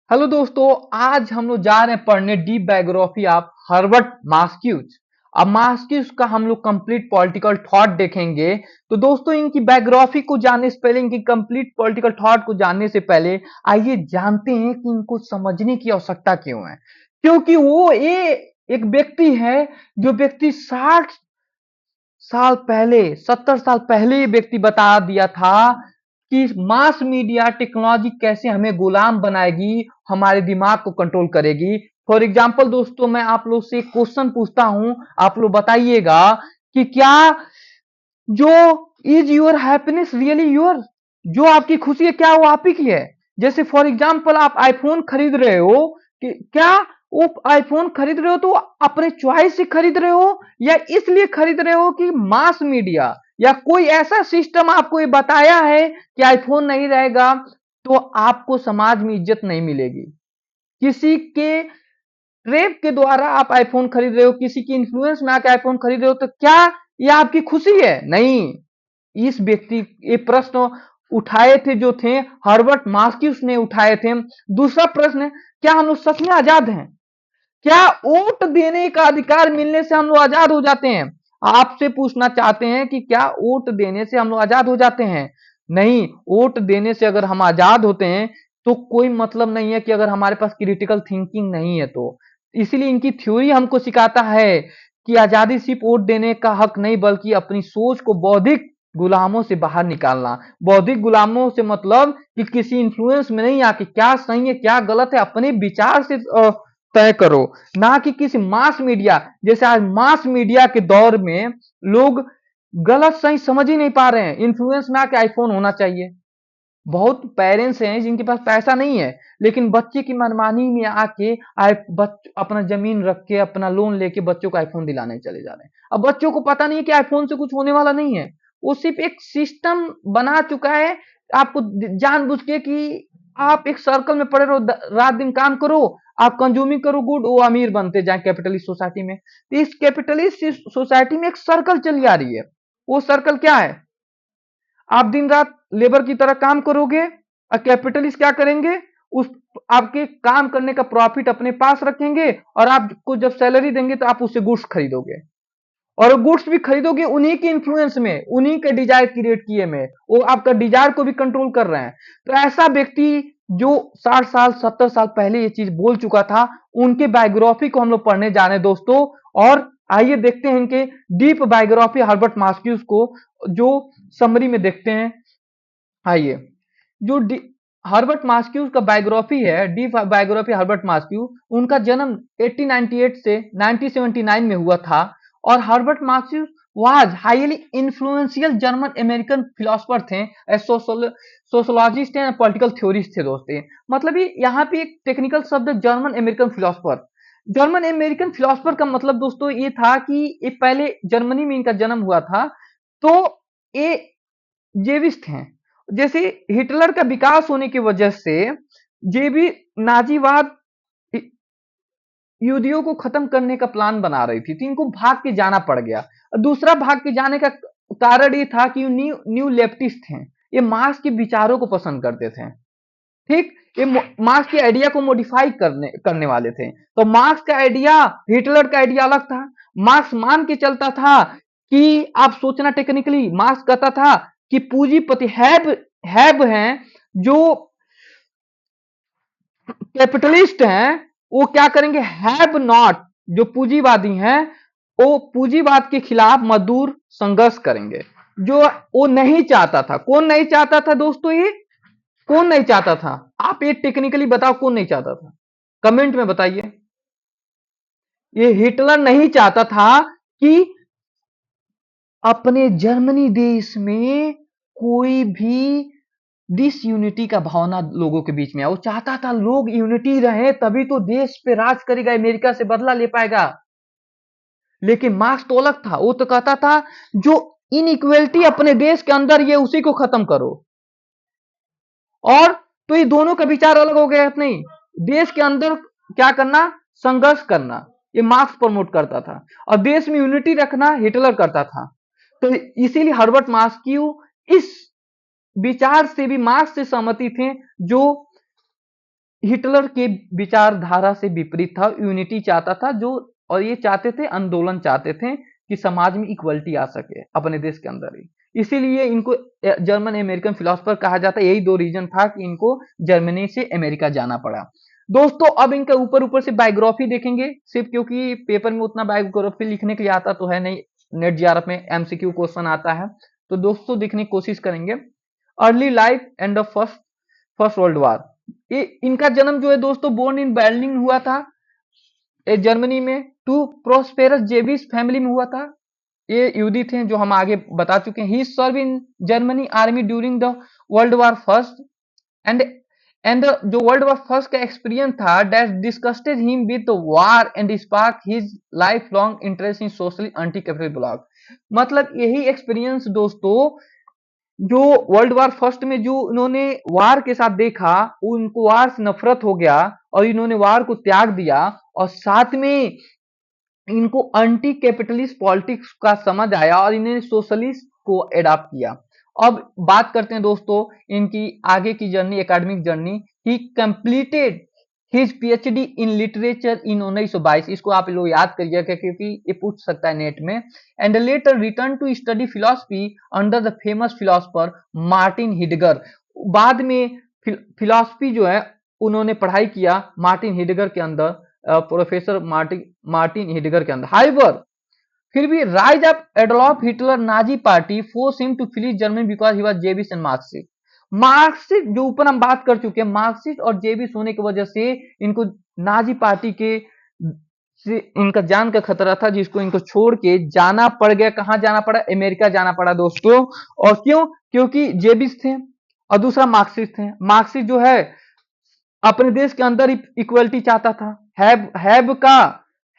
Hello दोस्तों, आज हम लोग जा रहे हैं पढ़ने deep biography of Herbert Marquess. अब मार्क्यूज का हम लोग कंप्लीट पॉलिटिकल थॉट देखेंगे। तो दोस्तों, इनकी बायोग्राफी को जानने से पहले, इनकी कंप्लीट पॉलिटिकल थॉट को जानने से पहले आइए जानते हैं कि इनको समझने की आवश्यकता क्यों है। क्योंकि वो ये एक व्यक्ति है जो व्यक्ति 60 साल पहले, 70 साल पहले ये व्यक्ति बता दिया था कि मास मीडिया टेक्नोलॉजी कैसे हमें गुलाम बनाएगी, हमारे दिमाग को कंट्रोल करेगी। फॉर एग्जाम्पल दोस्तों, मैं आप लोग से एक क्वेश्चन पूछता हूं, आप लोग बताइएगा कि क्या जो is your happiness really your, जो आपकी खुशी है क्या वो आप ही की है। जैसे फॉर एग्जाम्पल आप आईफोन खरीद रहे हो, कि क्या वो आईफोन खरीद रहे हो तो अपने चॉइस से खरीद रहे हो, या इसलिए खरीद रहे हो कि मास मीडिया या कोई ऐसा सिस्टम आपको ये बताया है कि आईफोन नहीं रहेगा तो आपको समाज में इज्जत नहीं मिलेगी। किसी के रेप के द्वारा आप आईफोन खरीद रहे हो, किसी की इन्फ्लुएंस में आके आईफोन खरीद रहे हो, तो क्या यह आपकी खुशी है? नहीं। इस व्यक्ति ये प्रश्न उठाए थे जो थे हर्बर्ट मार्क्यूस ने उठाए थे। दूसरा प्रश्न, क्या हम लोग सच में आजाद हैं? क्या वोट देने का अधिकार मिलने से हम लोग आजाद हो जाते हैं? आपसे पूछना चाहते हैं कि क्या वोट देने से हम लोग आजाद हो जाते हैं? नहीं। वोट देने से अगर हम आजाद होते हैं तो कोई मतलब नहीं है कि अगर हमारे पास क्रिटिकल थिंकिंग नहीं है तो। इसीलिए इनकी थ्योरी हमको सिखाता है कि आजादी सिर्फ वोट देने का हक नहीं, बल्कि अपनी सोच को बौद्धिक गुलामों से बाहर निकालना। बौद्धिक गुलामों से मतलब कि किसी इन्फ्लुएंस में नहीं आके क्या सही है क्या गलत है अपने विचार से तय करो, ना कि किसी मास मीडिया। जैसे आज मास मीडिया के दौर में लोग गलत सही समझ ही नहीं पा रहे हैं। इन्फ्लुएंस में आके आईफोन होना चाहिए। बहुत पेरेंट्स हैं जिनके पास पैसा नहीं है, लेकिन बच्चे की मनमानी में आके अपना जमीन रख के, अपना लोन लेके बच्चों को आईफोन दिलाने चले जा रहे हैं। अब बच्चों को पता नहीं है कि आईफोन से कुछ होने वाला नहीं है। वो सिर्फ एक सिस्टम बना चुका है आपको जानबूझ के कि आप एक सर्कल में पड़े रहो, रात दिन काम करो, आप कंज्यूमिंग करो गुड, वो अमीर बनते जाए कैपिटलिस्ट सोसाइटी में। तो इस कैपिटलिस्ट सोसाइटी में एक सर्कल चली आ रही है। वो सर्कल क्या है? आप दिन रात लेबर की तरह काम करोगे और कैपिटलिस्ट क्या करेंगे, उस आपके काम करने का प्रॉफिट अपने पास रखेंगे, और आपको जब सैलरी देंगे तो आप उससे गुड्स खरीदोगे, और गुड्स भी खरीदोगे उन्हीं के इन्फ्लुएंस में, उन्हीं के डिजायर क्रिएट किए में, वो आपका डिजायर को भी कंट्रोल कर रहे हैं। तो ऐसा व्यक्ति जो 60 साल 70 साल पहले ये चीज बोल चुका था, उनके बायोग्राफी को हम लोग पढ़ने जा रहे हैं दोस्तों। और आइए देखते हैं इनके डीप बायोग्राफी हर्बर्ट मार्क्यूज को, जो समरी में देखते हैं। आइए, जो हर्बर्ट मार्क्यूज का बायोग्राफी है, डीप बायोग्राफी हर्बर्ट मार्क्यूज, उनका जन्म 1898 से 1979 में हुआ था। और Herbert Marquess was highly influential German American philosopher थे, सोशोलॉजिस्ट एंड पॉलिटिकल थ्योरिस्ट थे दोस्तों। मतलब ये यहाँ पे एक टेक्निकल शब्द है, German American philosopher. German American philosopher का मतलब दोस्तों ये था कि ये पहले जर्मनी में इनका जन्म हुआ था, तो ये जेविस्ट हैं। जैसे हिटलर का विकास होने की वजह से जे भी नाजीवाद यहूदियों को खत्म करने का प्लान बना रही थी, तो इनको भाग के जाना पड़ गया। दूसरा भाग के जाने का कारण ये था कि न्यू न्यू लेफ्टिस्ट हैं, ये मार्क्स के विचारों को पसंद करते थे। ठीक, ये मार्क्स के आइडिया को मॉडिफाई करने वाले थे। तो मार्क्स का आइडिया हिटलर का आइडिया अलग था। मार्क्स मान के चलता था कि आप सोचना टेक्निकली, मार्क्स कहता था कि पूंजीपति हैव हैं, जो कैपिटलिस्ट हैं, वो क्या करेंगे, हैव नॉट, जो पूंजीवादी हैं, वो पूंजीवाद के खिलाफ मजदूर संघर्ष करेंगे। जो वो नहीं चाहता था, कौन नहीं चाहता था दोस्तों? ये कौन नहीं चाहता था? आप ये टेक्निकली बताओ, कौन नहीं चाहता था? कमेंट में बताइए। ये हिटलर नहीं चाहता था कि अपने जर्मनी देश में कोई भी डिसयूनिटी का भावना लोगों के बीच में है। वो चाहता था लोग यूनिटी रहे, तभी तो देश पे राज करेगा, अमेरिका से बदला ले पाएगा। लेकिन मार्क्स तो अलग था, वो तो कहता था जो इनइक्वलिटी अपने देश के अंदर ये उसी को खत्म करो। और तो ये दोनों का विचार अलग हो गया। नहीं, देश के अंदर क्या करना, संघर्ष करना, ये मार्क्स प्रमोट करता था, और देश में यूनिटी रखना हिटलर करता था। तो इसीलिए हर्बर्ट हिटलर के विचारधारा से विपरीत था, यूनिटी चाहता था जो, और ये चाहते थे, आंदोलन चाहते थे कि समाज में इक्वलिटी आ सके अपने देश के अंदर ही। इसीलिए इनको जर्मन अमेरिकन फिलोसफर कहा जाता है। यही दो रीजन था कि इनको जर्मनी से अमेरिका जाना पड़ा। दोस्तों अब इनका ऊपर ऊपर से बायोग्राफी देखेंगे, सिर्फ क्योंकि पेपर में उतना बायोग्राफी लिखने के लिए आता तो है नहीं, नेट जीआरएफ में एमसीक्यू क्वेश्चन आता है, तो दोस्तों देखने की कोशिश करेंगे। Early life and the first first world war. ये इनका जन्म जो है दोस्तों बोर्न इन बर्लिन हुआ था, जर्मनी में, टू प्रोस्पेरस जेविस फैमिली में हुआ था। ये यहूदी थे जो हम आगे बता चुके हैं। He serve in Germany army during the world war first and जो वर्ल्ड वार फर्स्ट का एक्सपीरियंस था that disgusted him with the war and spark his life long interest in socially anti capital block. मतलब यही experience दोस्तों जो world war first में जो इन्होंने वार के साथ देखा, उनको वार से नफरत हो गया और इन्होंने वार को त्याग दिया, और साथ में इनको एंटी कैपिटलिस्ट पॉलिटिक्स का समझ आया और इन्होंने सोशलिस्ट को एडॉप्ट किया। अब बात करते हैं दोस्तों इनकी आगे की journey, academic journey. He completed his PhD in literature in 1922। इसको आप लोग याद करिएगा क्योंकि ये पूछ सकता है नेट में। And later return to study philosophy under the famous philosopher Martin Heidegger. बाद में फिलोसफी जो है उन्होंने पढ़ाई किया मार्टिन हिडगर के अंदर, प्रोफेसर मार्टिन हिडगर के अंदर। हाइवर फिर भी rise of Adolf Hitler Nazi party force him to flee Germany because he was Jewish and Marxist. Marxist जो ऊपर हम बात कर चुके हैं, मार्क्सिस्ट और जेविश होने की वजह से इनको नाजी पार्टी के से इनका जान का खतरा था, जिसको इनको छोड़ के जाना पड़ गया। कहां जाना पड़ा? अमेरिका जाना पड़ा दोस्तों। और क्यों? क्योंकि जेविश थे और दूसरा मार्क्सिस्ट थे। मार्क्सिस्ट जो है अपने देश के अंदर इक्वलिटी चाहता था,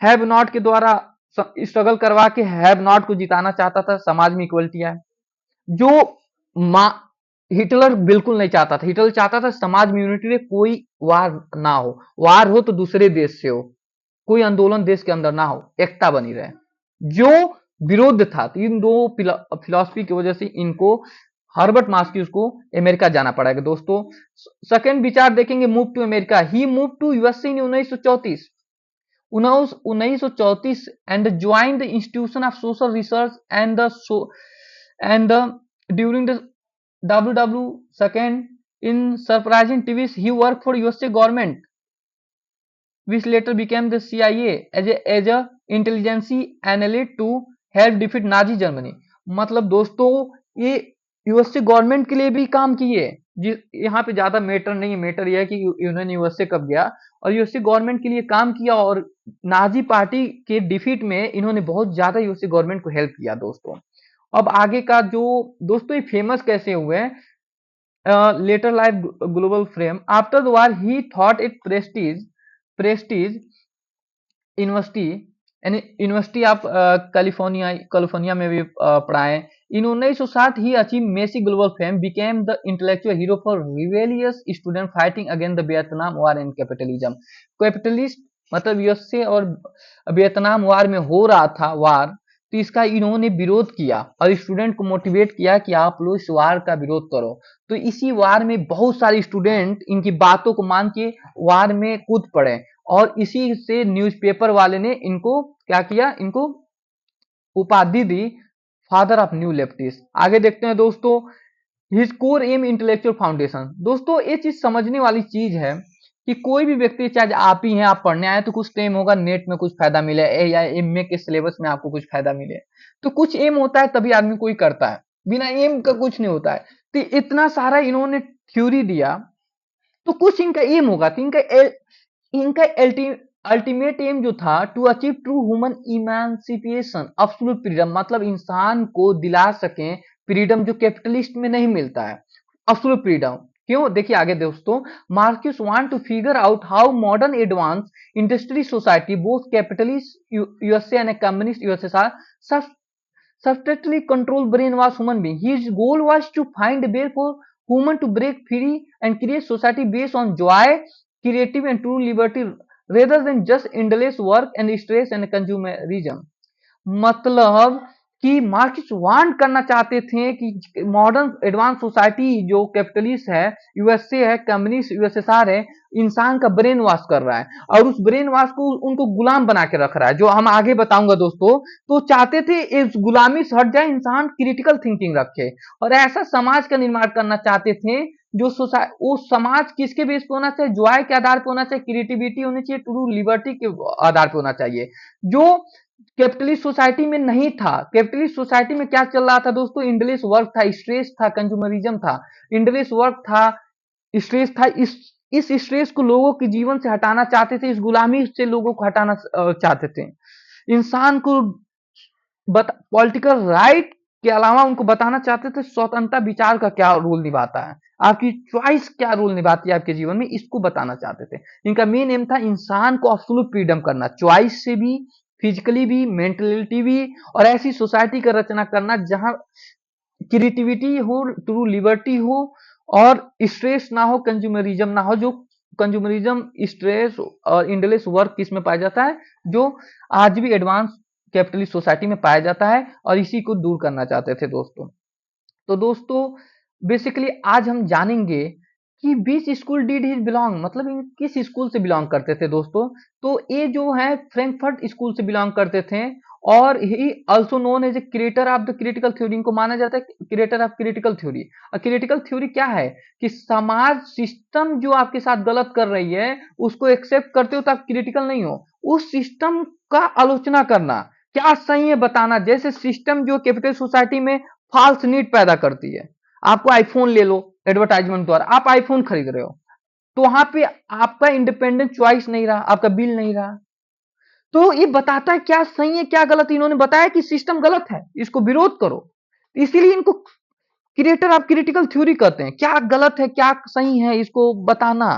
हैव नॉट के द्वारा स्ट्रगल करवा के हैव नॉट को जिताना चाहता था, समाज में इक्वलिटी आए, जो हिटलर बिल्कुल नहीं चाहता था। हिटलर चाहता था समाज में यूनिटी रहे, कोई वार ना हो, वार हो तो दूसरे देश से हो, कोई आंदोलन देश के अंदर ना हो, एकता बनी रहे, जो विरोध था। तो इन दो फिलॉसफी की वजह से इनको हर्बर्ट मार्क्स को अमेरिका जाना पड़ेगा दोस्तों। सेकंड विचार देखेंगे, move to America. He move to USA in 1934 and join the institution of social research and during the WW second in surprising twists he worked for USA government which later became the CIA as a intelligence analyst to help defeat Nazi Germany। मतलब दोस्तों ये USA government के लिए भी काम किए, यहाँ पे ज्यादा मैटर नहीं है, मैटर यह है कि इन्होंने यूएसए कब गया और यूएसए गवर्नमेंट के लिए काम किया, और नाजी पार्टी के डिफीट में इन्होंने बहुत ज्यादा यूएसए गवर्नमेंट को हेल्प किया दोस्तों। अब आगे का जो दोस्तों ये फेमस कैसे हुए हैं, later life global fame. After the war he thought it prestige university, यानी यूनिवर्सिटी ऑफ कैलिफोर्निया में भी पढ़ाए। In 1960 he achieve massive global fame, became the intellectual hero for rebellious student fighting against the Vietnam war and capitalism. Capitalist मतलब USA और Vietnam war में हो रहा था वार, तो इसका इन्होंने विरोध किया और स्टूडेंट को मोटिवेट किया कि आप लोग इस वार का विरोध करो। तो इसी वार में बहुत सारे स्टूडेंट इनकी बातों को मान के वार में कूद पड़े, और इसी से न्यूज़पेपर वाले ने इनको क्या किया, इनको उपाधि दी फादर ऑफ न्यू लेफ्टिस्ट। आगे देखते हैं दोस्तों, his core aim intellectual foundation. दोस्तों ये चीज समझने वाली चीज है कि कोई भी व्यक्ति, चाहे आप ही हैं, आप पढ़ने आए तो कुछ तो एम होगा, नेट में कुछ फायदा मिले या एमए के सिलेबस में आपको कुछ फायदा मिले, तो कुछ एम होता है तभी आदमी कोई करता है, बिना एम का कुछ नहीं होता है। तो इतना सारा इन्होंने थ्योरी दिया तो कुछ इनका एम होगा। तो इनका अल्टीमेट एम जो था to achieve true human emancipation, absolute freedom, मतलब इंसान को दिला सके फ्रीडम जो कैपिटलिस्ट में नहीं मिलता है, एब्सोल्यूट फ्रीडम। क्यों? देखिए आगे दोस्तों, Marcuse want to figure out how modern advance industry society both capitalist USA and communist USA are substantially control brainwash human being. His goal was to find a way for human to break free and create society based on joy, creative and true liberty rather than just endless work and stress and consumerism। मतलब कि Marxist want करना चाहते थे कि modern advance society जो capitalist है, USA है, communist USSR है, इंसान का ब्रेन वॉश कर रहा है और उस ब्रेन वॉश को उनको गुलाम बना के रख रहा है, जो हम आगे बताऊंगा दोस्तों। तो चाहते थे इस गुलामी से हट जाए, इंसान क्रिटिकल थिंकिंग रखे और ऐसा समाज का निर्माण करना चाहते थे जो वो समाज किसके बेस पे होना चाहिए, जॉय के आधार पे होना चाहिए, क्रिएटिविटी होनी चाहिए, ट्रू लिबर्टी के आधार पे होना चाहिए, जो कैपिटलिस्ट सोसाइटी में नहीं था। कैपिटलिस्ट सोसाइटी में क्या चल रहा था दोस्तों, इंडलेस वर्क था, स्ट्रेस था, कंज्यूमरिज्म था, इंडलेस वर्क था, स्ट्रेस था। इस स्ट्रेस को लोगों के जीवन से हटाना चाहते थे, इस गुलामी से लोगों को हटाना चाहते थे। इंसान को पॉलिटिकल राइट के अलावा उनको बताना चाहते थे स्वतंत्रता विचार का क्या रोल निभाता है, आपकी चॉइस क्या रोल निभाती है आपके जीवन में, इसको बताना चाहते थे। इनका मेन एम था इंसान को एब्सोल्यूट फ्रीडम करना, चॉइस से भी, फिजिकली भी, मेंटलिटी भी, और ऐसी सोसाइटी का रचना करना जहां क्रिएटिविटी हो, ट्रू लिबर्टी हो और स्ट्रेस ना हो, कंज्यूमरिज्म ना हो। जो कंज्यूमरिज्म, स्ट्रेस और इंडलेस वर्क किसमें पाया जाता है, जो आज भी एडवांस कैपिटलिस्ट सोसाइटी में पाया जाता है, और इसी को दूर करना चाहते थे दोस्तों। तो दोस्तों बेसिकली आज हम जानेंगे कि बीच स्कूल डिड ही बिलोंग, मतलब इन किस स्कूल से बिलोंग करते थे दोस्तों। तो ये जो है फ्रैंकफर्ट स्कूल से बिलोंग करते थे, और he also known as a creator of the critical theory. इनको माना जाता है क्रिएटर ऑफ क्रिटिकल थ्योरी। और क्रिटिकल थ्योरी क्या है कि समाज सिस्टम जो आपके साथ गलत कर रही है उसको एक्सेप्ट करते हो तो आप क्रिटिकल नहीं हो, उस सिस्टम का आलोचना करना, क्या सही है बताना। जैसे सिस्टम जो कैपिटल सोसाइटी में फॉल्स नीड पैदा करती है, आपको आईफोन ले लो, एडवर्टाइजमेंट द्वारा आप आईफोन खरीद रहे हो, तो वहां पे आपका इंडिपेंडेंट चॉइस नहीं रहा, आपका बिल नहीं रहा। तो ये बताता है क्या सही है क्या गलत, इन्होंने बताया कि सिस्टम गलत है, इसको विरोध करो। इसीलिए इनको क्रिएटर ऑफ क्रिटिकल थ्योरी कहते हैं, क्या गलत है क्या सही है इसको बताना।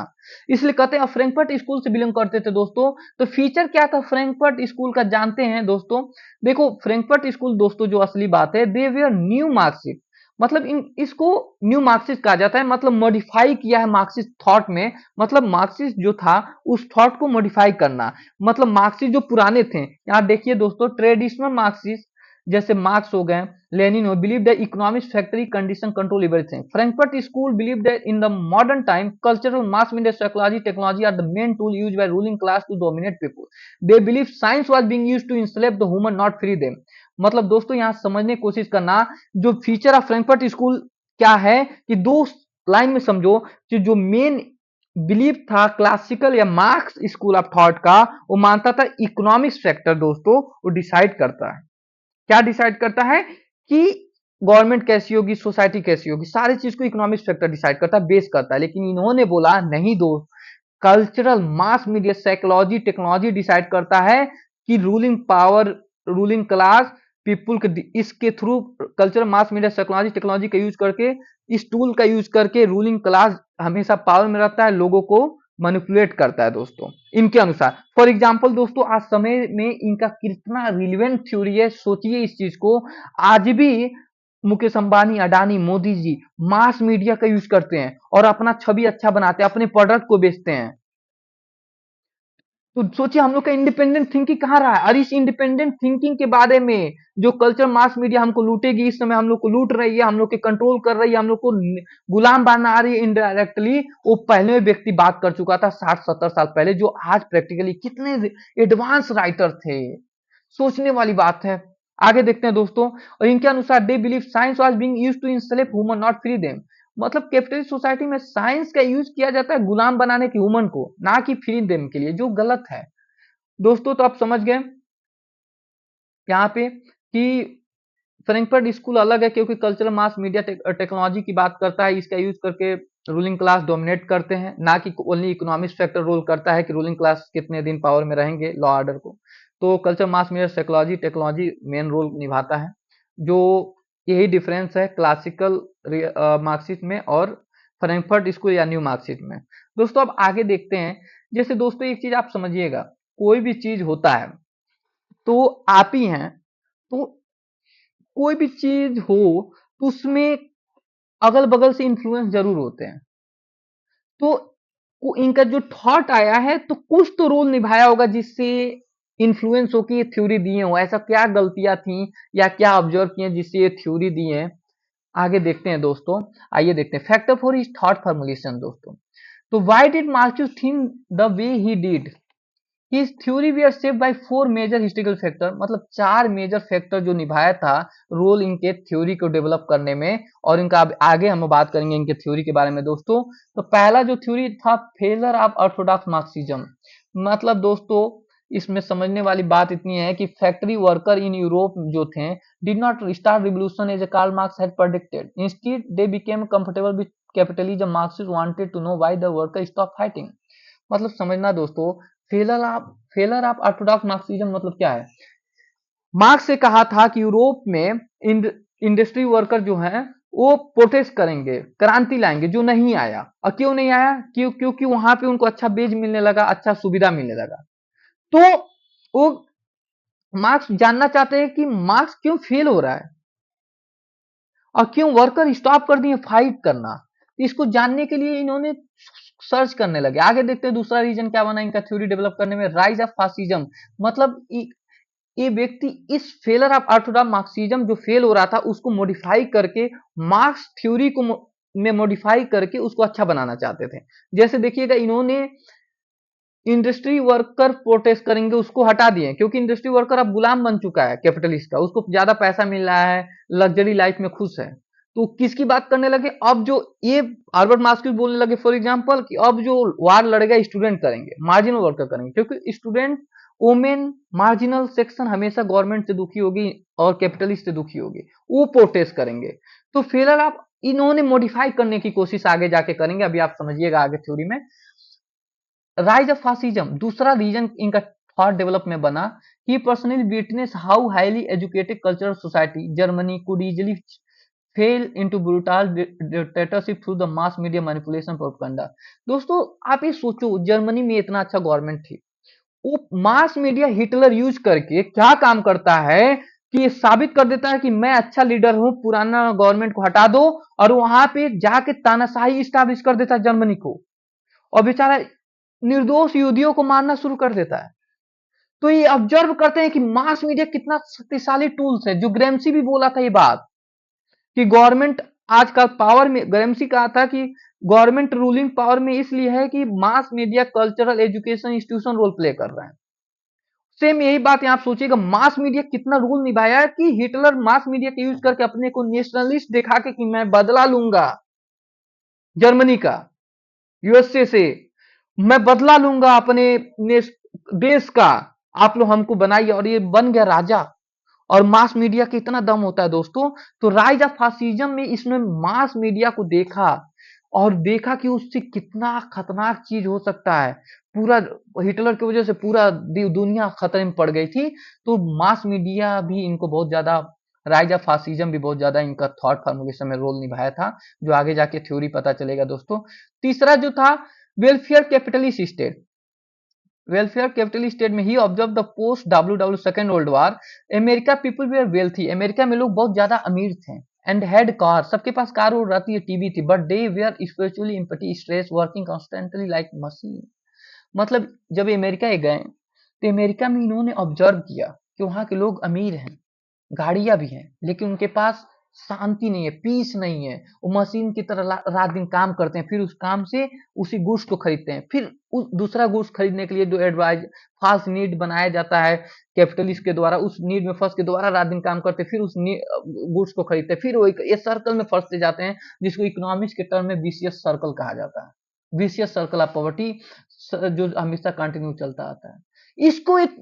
इसलिए कहते हैं फ्रैंकफर्ट स्कूल से बिलोंग करते थे दोस्तों। तो फीचर क्या था फ्रैंकफर्ट स्कूल का जानते हैं दोस्तों। देखो फ्रैंकफर्ट स्कूल दोस्तों जो असली बात है, दे वेयर न्यू मार्क्सिस्ट, मतलब इसको न्यू मार्क्सिस्ट कहा जाता है, मतलब मॉडिफाई किया है मार्क्सिस्ट थॉट में। मतलब मार्क्सिस्ट जो था उस थॉट को मॉडिफाई करना, मतलब मार्क्सिस्ट जो पुराने थे, यहाँ देखिए दोस्तों, ट्रेडिशनल मार्क्सिस्ट जैसे मार्क्स हो गए, Lenin who, believe the economics factory condition control everything. Frankfurt school believe that in the modern time cultural mass media psychology technology are the main tool used by ruling class to dominate people. They believe science was being used to enslave the human not free them. मतलब दोस्तों यहाँ समझने की कोशिश करना, जो feature of Frankfurt school क्या है कि दो लाइन में समझो कि जो मेन बिलीव था क्लासिकल या मार्क्स स्कूल ऑफ थॉट का, वो मानता था इकोनॉमिक्स फैक्टर दोस्तों वो डिसाइड करता है। क्या डिसाइड करता है कि गवर्नमेंट कैसी होगी, सोसाइटी कैसी होगी, सारी चीज को इकोनॉमिक फैक्टर डिसाइड करता है, बेस करता है। लेकिन इन्होंने बोला नहीं दोस्त, cultural mass media psychology technology decide करता है कि ruling power, ruling class, people के इसके through cultural mass media psychology technology का यूज करके, इस टूल का यूज करके रूलिंग क्लास हमेशा पावर में रहता है, लोगों को मैनिपुलेट करता है दोस्तों इनके अनुसार। फॉर एग्जांपल दोस्तों आज समय में इनका कितना रिलेवेंट थ्योरी है, सोचिए इस चीज को। आज भी मुकेश अंबानी, अडानी, मोदी जी मास मीडिया का यूज करते हैं और अपना छवि अच्छा बनाते हैं, अपने प्रोडक्ट को बेचते हैं। तो सोचिए हम लोग का इंडिपेंडेंट थिंकिंग कहाँ रहा है। और इस इंडिपेंडेंट थिंकिंग के बारे में जो कल्चर मास मीडिया हमको लूटेगी, इस समय हम लोग को लूट रही है, हम लोग के कंट्रोल कर रही है, हम लोग को गुलाम बना रही है इनडायरेक्टली, वो पहले व्यक्ति बात कर चुका था 60-70 साल पहले, जो आज प्रैक्टिकली कितने एडवांस राइटर थे, सोचने वाली बात है। आगे देखते हैं दोस्तों, और इनके अनुसार they believe science was being used to enslave human not free them. मतलब कैपिटलिस्ट सोसाइटी में साइंस का यूज किया जाता है गुलाम बनाने के ह्यूमन को, ना कि फ्री देम के लिए, जो गलत है दोस्तों। तो आप समझ गए यहाँ पे कि फ्रैंकफर्ट स्कूल अलग है क्योंकि कल्चरल मास मीडिया टेक्नोलॉजी की बात करता है, इसका यूज करके रूलिंग क्लास डोमिनेट करते हैं, ना कि ओनली इकोनॉमिक्स फैक्टर रोल करता है कि रूलिंग क्लास कितने दिन पावर में रहेंगे, लॉ ऑर्डर को। तो culture mass media psychology technology main role निभाता है, जो यही डिफरेंस है क्लासिकल मार्क्सिस्ट में और फ्रैंकफर्ट स्कूल या न्यू मार्क्सिस्ट में। दोस्तों अब आगे देखते हैं। जैसे दोस्तों एक चीज आप समझिएगा, कोई भी चीज होता है तो आप ही हैं, तो कोई भी चीज हो तो उसमें अगल बगल से इन्फ्लुएंस जरूर होते हैं। तो इनका जो थॉट आया है तो कुछ तो रोल निभाया होगा जिससे इन्फ्लुएंस होकर ये थ्योरी दिए हो, ऐसा क्या गलतियां थी या क्या ऑब्जर्व किए जिससे ये थ्योरी दिए हैं। आगे देखते हैं दोस्तों, आइए देखते हैं factor for his thought formulation दोस्तों। तो why did Marcuse think the way he did, his theory we are shaped by four major historical factor, मतलब चार मेजर फैक्टर जो निभाया था रोल इनके थ्योरी को डेवलप करने में, और इनका आगे हम बात करेंगे इनके थ्योरी के बारे में दोस्तों। तो पहला जो थ्योरी था फेलर ऑफ ऑर्थोडॉक्स मार्क्सिज्म, मतलब दोस्तों इसमें समझने वाली बात इतनी है कि फैक्ट्री वर्कर इन यूरोप जो थे did not start revolution as Karl Marx had predicted, instead they became comfortable with capitalism, Marxist wanted to know why the worker stop fighting. मतलब समझना दोस्तों, फेलर ऑफ ऑर्थोडॉक्स मार्क्सिज्म मतलब क्या है। Marks ने कहा था कि यूरोप में इंडस्ट्री वर्कर जो हैं वो प्रोटेस्ट करेंगे, क्रांति लाएंगे, जो नहीं आया। और क्यों नहीं आया, क्योंकि वहां पे उनको अच्छा बेज मिलने लगा, अच्छा सुविधा मिलने लगा। तो वो मार्क्स जानना चाहते हैं कि मार्क्स क्यों फेल हो रहा है और क्यों वर्कर स्टॉप कर दिए फाइट करना। इसको जानने के लिए इन्होंने सर्च करने लगे। आगे देखते हैं दूसरा रीजन क्या बना इनका थ्योरी डेवलप करने में, राइज ऑफ फासिज्म। मतलब ये व्यक्ति इस फेलर ऑफ ऑर्थोडॉक्स मार्क्सिज्म जो फेल हो रहा था उसको मॉडिफाई करके मार्क्स थ्योरी को में मॉडिफाई करके उसको अच्छा बनाना चाहते थे। जैसे देखिएगा इन्होंने इंडस्ट्री वर्कर प्रोटेस्ट करेंगे उसको हटा दिए, क्योंकि इंडस्ट्री वर्कर अब गुलाम बन चुका है कैपिटलिस्ट का, उसको ज्यादा पैसा मिल रहा है, लग्जरी लाइफ में खुश है। तो किसकी बात करने लगे, अब जो ये अल्बर्ट मार्क्स बोलने लगे फॉर एग्जांपल कि अब जो वार लड़ेगा स्टूडेंट करेंगे, मार्जिनल वर्कर करेंगे, क्योंकि स्टूडेंट वोमेन मार्जिनल सेक्शन हमेशा गवर्नमेंट से दुखी होगी और कैपिटलिस्ट से दुखी होगी, वो प्रोटेस्ट करेंगे। तो फेलर आप इन्होंने मॉडिफाई करने की कोशिश आगे जाके करेंगे, अभी आप समझिएगा आगे थ्योरी में। राइज ऑफ फासिज्म दूसरा रीजन इनका थॉट डेवलप में बना। He personally witness how highly educated cultural society Germany could easily fell into brutal dictatorship through the mass media manipulation propaganda. दोस्तों आप ये सोचो, जर्मनी में इतना अच्छा गवर्नमेंट थी, वो मास मीडिया हिटलर यूज करके क्या काम करता है कि ये साबित कर देता है कि मैं अच्छा लीडर हूं, पुराना गवर्नमेंट को हटा दो, और वहां पे जाके तानाशाही स्टैब्लिश कर देता है जर्मनी को, और बेचारा निर्दोष यहूदियों को मारना शुरू कर देता है। तो ये ऑब्जर्व करते हैं कि मास मीडिया कितना शक्तिशाली टूल्स है, जो ग्रेम्सी भी बोला था ये बात कि गवर्नमेंट आज का पावर में, ग्रेम्सी कहा था कि गवर्नमेंट रूलिंग पावर में इसलिए है कि mass media cultural education institution role play कर रहा है। सेम यही बात यहां आप सोचिएगा, मास मीडिया कितना रोल निभाया है कि हिटलर मास मीडिया के यूज करके अपने को नेशनलिस्ट दिखा के कि मैं बदला लूंगा जर्मनी का, यूएसए से मैं बदला लूंगा अपने देश का, आप लोग हमको बनाइए, और ये बन गया राजा। और मास मीडिया का इतना दम होता है दोस्तों। तो राइज ऑफ फासिज्म में इसने मास मीडिया को देखा और देखा कि उससे कितना खतरनाक चीज हो सकता है। पूरा हिटलर की वजह से पूरा दुनिया खतरे में पड़ गई थी। तो मास मीडिया भी इनको बहुत ज्यादा, राइज ऑफ फासिज्म भी बहुत ज्यादा इनका थॉट फॉर्मुलेशन में रोल निभाया था, जो आगे जाके थ्योरी पता चलेगा दोस्तों। तीसरा जो था welfare capitalist state, welfare capitalist state में he observe the post W second world war, America people were wealthy, America में लोग बहुत ज्यादा अमीर थे, एंड हैड कार, सबके पास कार और रहती है, टीवी थी, but they were spiritually empty stress working constantly like machine. मतलब जब अमेरिका गए तो अमेरिका में इन्होंने ऑब्जर्व किया कि वहां के लोग अमीर हैं, गाड़ियां भी हैं, लेकिन उनके पास शांति नहीं है, पीस नहीं है। वो मशीन की तरह रात दिन काम करते हैं, फिर उस काम से उसी गुड्स को खरीदते हैं, फिर दूसरा गुड्स खरीदने के लिए जो एडवाइज फास्ट नीड बनाया जाता है कैपिटलिस्ट के द्वारा, उस नीड में फंस के दोबारा रात दिन काम करते, फिर उस गुड्स को खरीदते, फिर वो ये सर्कल में फंसते जाते हैं, जिसको इकोनॉमिक्स के टर्म में विशियस सर्कल कहा जाता है, विशियस सर्कल ऑफ पॉवर्टी, जो हमेशा कंटिन्यू चलता आता है। इसको एक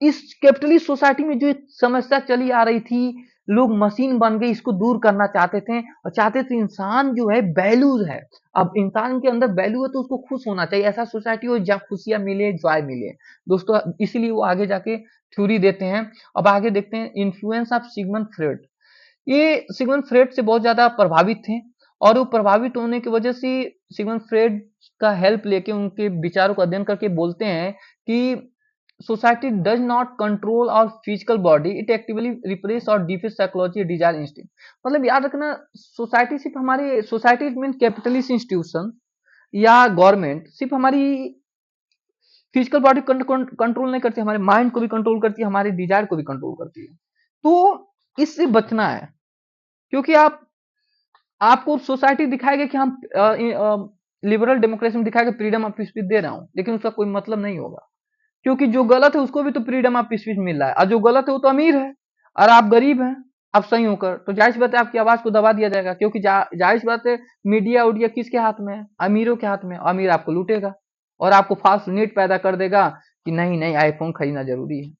इस कैपिटलिस्ट सोसाइटी में जो समस्या चली आ रही थी, लोग मशीन बन गए, इसको दूर करना चाहते थे, और चाहते थे इंसान जो है वैल्यूज है, अब इंसान के अंदर वैल्यू है तो उसको खुश होना चाहिए, ऐसा सोसाइटी हो जहाँ खुशियां मिले, जॉय मिले दोस्तों। इसीलिए वो आगे जाके थ्योरी देते हैं। अब आगे देखते हैं इन्फ्लुएंस ऑफ सिगमंड फ्रॉइड। ये सिगमंड फ्रॉइड से बहुत ज्यादा प्रभावित थे, और वो प्रभावित होने की वजह से सिगमंड फ्रॉइड का हेल्प लेके उनके विचारों का अध्ययन करके बोलते हैं कि society does not control our physical body, it actively repress और डिफेंस साइकोलॉजी डिजायर इंस्टिंक्ट। मतलब याद रखना, सोसाइटी सिर्फ हमारे, सोसाइटी मीन कैपिटलिस्ट इंस्टीट्यूशन या गवर्नमेंट सिर्फ हमारी फिजिकल बॉडी कंट्रोल नहीं करती, हमारे माइंड को भी कंट्रोल करती है, हमारे डिजायर को भी कंट्रोल करती है। तो इससे बचना है, क्योंकि आपको सोसाइटी दिखाएगा कि हम लिबरल डेमोक्रेसी में दिखाएगा फ्रीडम ऑफ स्पीच दे रहा हूं, लेकिन उसका कोई मतलब नहीं होगा, क्योंकि जो गलत है उसको भी तो फ्रीडम ऑफ स्पीच मिल रहा है, और जो गलत है वो तो अमीर है और आप गरीब हैं। आप सही होकर तो जाहिर सी बात है आपकी आवाज को दबा दिया जाएगा, क्योंकि जाहिर सी बात है मीडिया उडिया किसके हाथ में है? अमीरों के हाथ में। अमीर आपको लूटेगा और आपको फास्ट नीड पैदा कर देगा कि नहीं नहीं आईफोन खरीदना जरूरी है।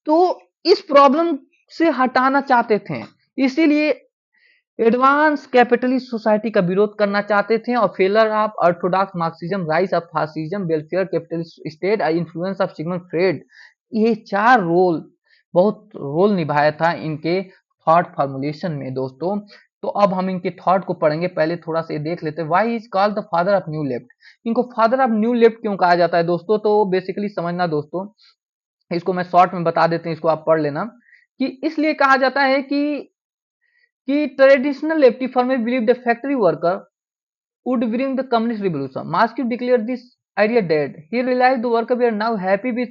तो इस प्रॉब्लम से हटाना चाहते थे, इसीलिए एडवांस कैपिटलिस्ट सोसाइटी का विरोध करना चाहते थे, और failure of orthodox Marxism, rise of fascism, welfare capitalist state, influence of Sigmund Freud, ये 4 बहुत रोल निभाया था इनके थॉट फॉर्मुलेशन में दोस्तों। तो अब हम इनके थॉट को पढ़ेंगे, पहले थोड़ा सा देख लेते हैं। Why is called the father of new left? इनको फादर ऑफ न्यू लेफ्ट क्यों कहा जाता है दोस्तों? तो बेसिकली समझना दोस्तों, इसको मैं शॉर्ट में बता देते हैं, इसको आप पढ़ लेना। कि इसलिए कहा जाता है कि traditional lefty firm believe the factory worker would bring the communist revolution. Marxist declared this idea dead. He realized the workers were now happy with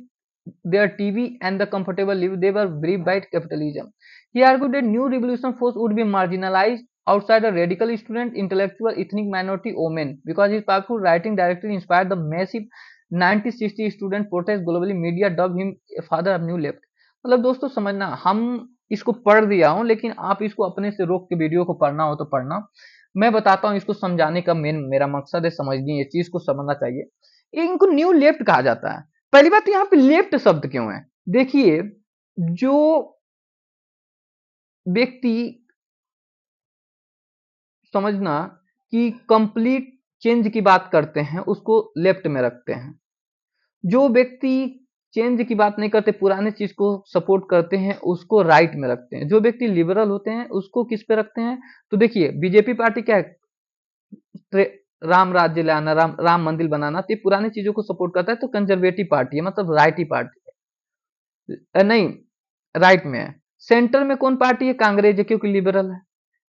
their TV and the comfortable life they were briefed by capitalism. He argued that new revolution force would be marginalized outside a radical student, intellectual, ethnic minority, women, because his powerful writing directly inspired the massive 1960 student protest globally. Media dubbed him a father of new left. मतलब दोस्तों समझना, हम इसको पढ़ दिया हूं, लेकिन आप इसको अपने से रोक के वीडियो को पढ़ना हो तो पढ़ना। मैं बताता हूं इसको समझाने का मेरा मकसद है, समझनी ये चीज को समझना चाहिए। इनको न्यू लेफ्ट कहा जाता है। पहली बात, यहाँ पे लेफ्ट शब्द क्यों है? देखिए, जो व्यक्ति, समझना कि कंप्लीट चेंज की बात करते हैं उसको लेफ्ट में रखते हैं। जो व्यक्ति चेंज की बात नहीं करते, पुराने चीज को सपोर्ट करते हैं, उसको राइट में रखते हैं। जो व्यक्ति लिबरल होते हैं उसको किस पे रखते हैं? तो देखिए, बीजेपी पार्टी क्या है? राम राज्य लाना, राम मंदिर बनाना, तो ये पुरानी चीजों को सपोर्ट करता है, तो कंजर्वेटिव पार्टी है, मतलब राइटी पार्टी है। नहीं, राइट में है। सेंटर में कौन पार्टी है? कांग्रेस है, क्योंकि लिबरल है।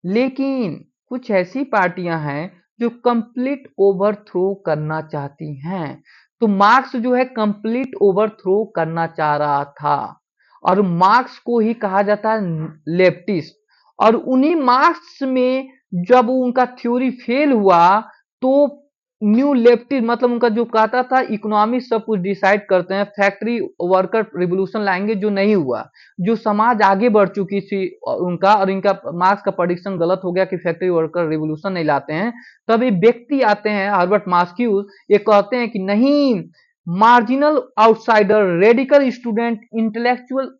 लेकिन कुछ ऐसी पार्टियां हैं जो कंप्लीट ओवरथ्रो करना चाहती हैं। तो मार्क्स जो है कंप्लीट ओवरथ्रो करना चाह रहा था, और मार्क्स को ही कहा जाता है लेफ्टिस्ट। और उन्हीं मार्क्स में जब उनका थ्योरी फेल हुआ, तो न्यू लेफ्टिस्ट, मतलब उनका जो कहता था इकोनॉमिक सब कुछ डिसाइड करते हैं, फैक्ट्री वर्कर रिवोल्यूशन लाएंगे, जो नहीं हुआ। जो समाज आगे बढ़ चुकी थी उनका, और इनका मार्क्स का प्रेडिक्शन गलत हो गया कि फैक्ट्री वर्कर रिवोल्यूशन नहीं लाते हैं। तब ये व्यक्ति आते हैं, हर्बर्ट मार्क्यूस, ये कहते हैं कि नहीं, marginal outsider, radical student, intellectual,